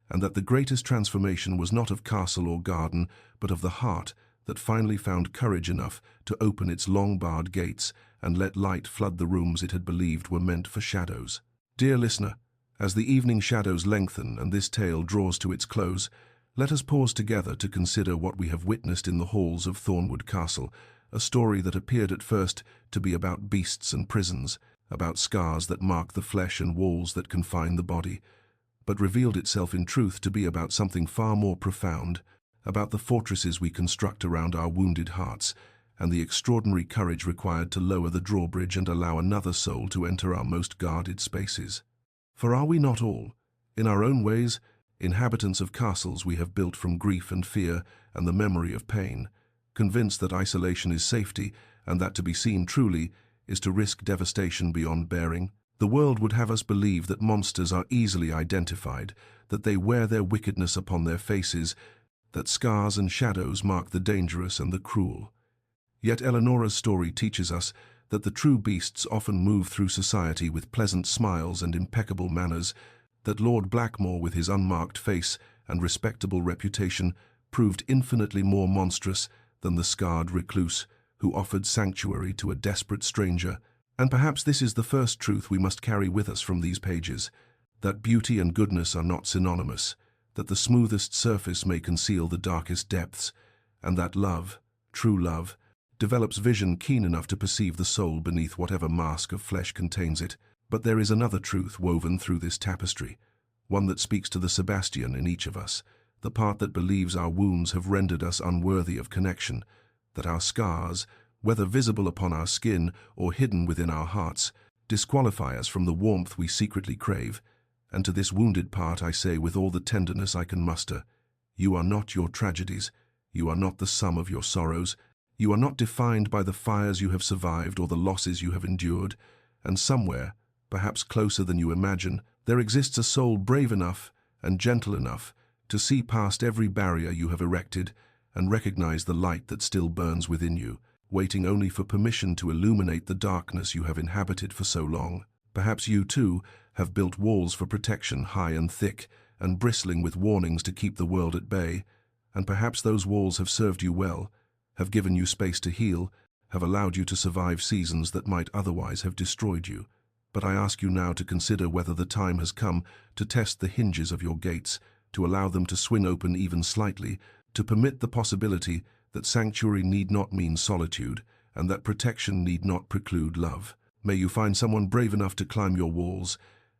and that the greatest transformation was not of castle or garden, but of the heart that finally found courage enough to open its long-barred gates and let light flood the rooms it had believed were meant for shadows. Dear listener, as the evening shadows lengthen and this tale draws to its close, let us pause together to consider what we have witnessed in the halls of Thornwood Castle, a story that appeared at first to be about beasts and prisons, about scars that mark the flesh and walls that confine the body, but revealed itself in truth to be about something far more profound, about the fortresses we construct around our wounded hearts, and the extraordinary courage required to lower the drawbridge and allow another soul to enter our most guarded spaces. For are we not all, in our own ways, inhabitants of castles we have built from grief and fear and the memory of pain, convinced that isolation is safety and that to be seen truly is to risk devastation beyond bearing? The world would have us believe that monsters are easily identified, that they wear their wickedness upon their faces, that scars and shadows mark the dangerous and the cruel. Yet Eleanora's story teaches us that the true beasts often move through society with pleasant smiles and impeccable manners, that Lord Blackmore, with his unmarked face and respectable reputation, proved infinitely more monstrous than the scarred recluse who offered sanctuary to a desperate stranger. And perhaps this is the first truth we must carry with us from these pages, that beauty and goodness are not synonymous, that the smoothest surface may conceal the darkest depths, and that love, true love, develops vision keen enough to perceive the soul beneath whatever mask of flesh contains it. But there is another truth woven through this tapestry, one that speaks to the Sebastian in each of us, the part that believes our wounds have rendered us unworthy of connection, that our scars, whether visible upon our skin or hidden within our hearts, disqualify us from the warmth we secretly crave. And to this wounded part I say with all the tenderness I can muster, you are not your tragedies, you are not the sum of your sorrows, you are not defined by the fires you have survived or the losses you have endured, and somewhere, perhaps closer than you imagine, there exists a soul brave enough and gentle enough to see past every barrier you have erected and recognize the light that still burns within you, waiting only for permission to illuminate the darkness you have inhabited for so long. Perhaps you, too, have built walls for protection high and thick and bristling with warnings to keep the world at bay, and perhaps those walls have served you well, have given you space to heal, have allowed you to survive seasons that might otherwise have destroyed you. But I ask you now to consider whether the time has come to test the hinges of your gates, to allow them to swing open even slightly, to permit the possibility that sanctuary need not mean solitude, and that protection need not preclude love. May you find someone brave enough to climb your walls,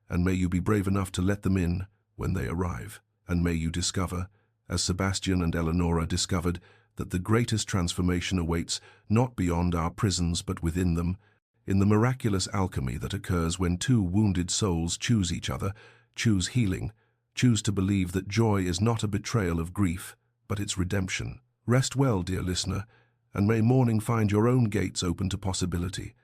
and may you be brave enough to let them in when they arrive. And may you discover, as Sebastian and Eleanora discovered, that the greatest transformation awaits not beyond our prisons but within them, in the miraculous alchemy that occurs when two wounded souls choose each other, choose healing, choose to believe that joy is not a betrayal of grief, but its redemption. Rest well, dear listener, and may morning find your own gates open to possibility.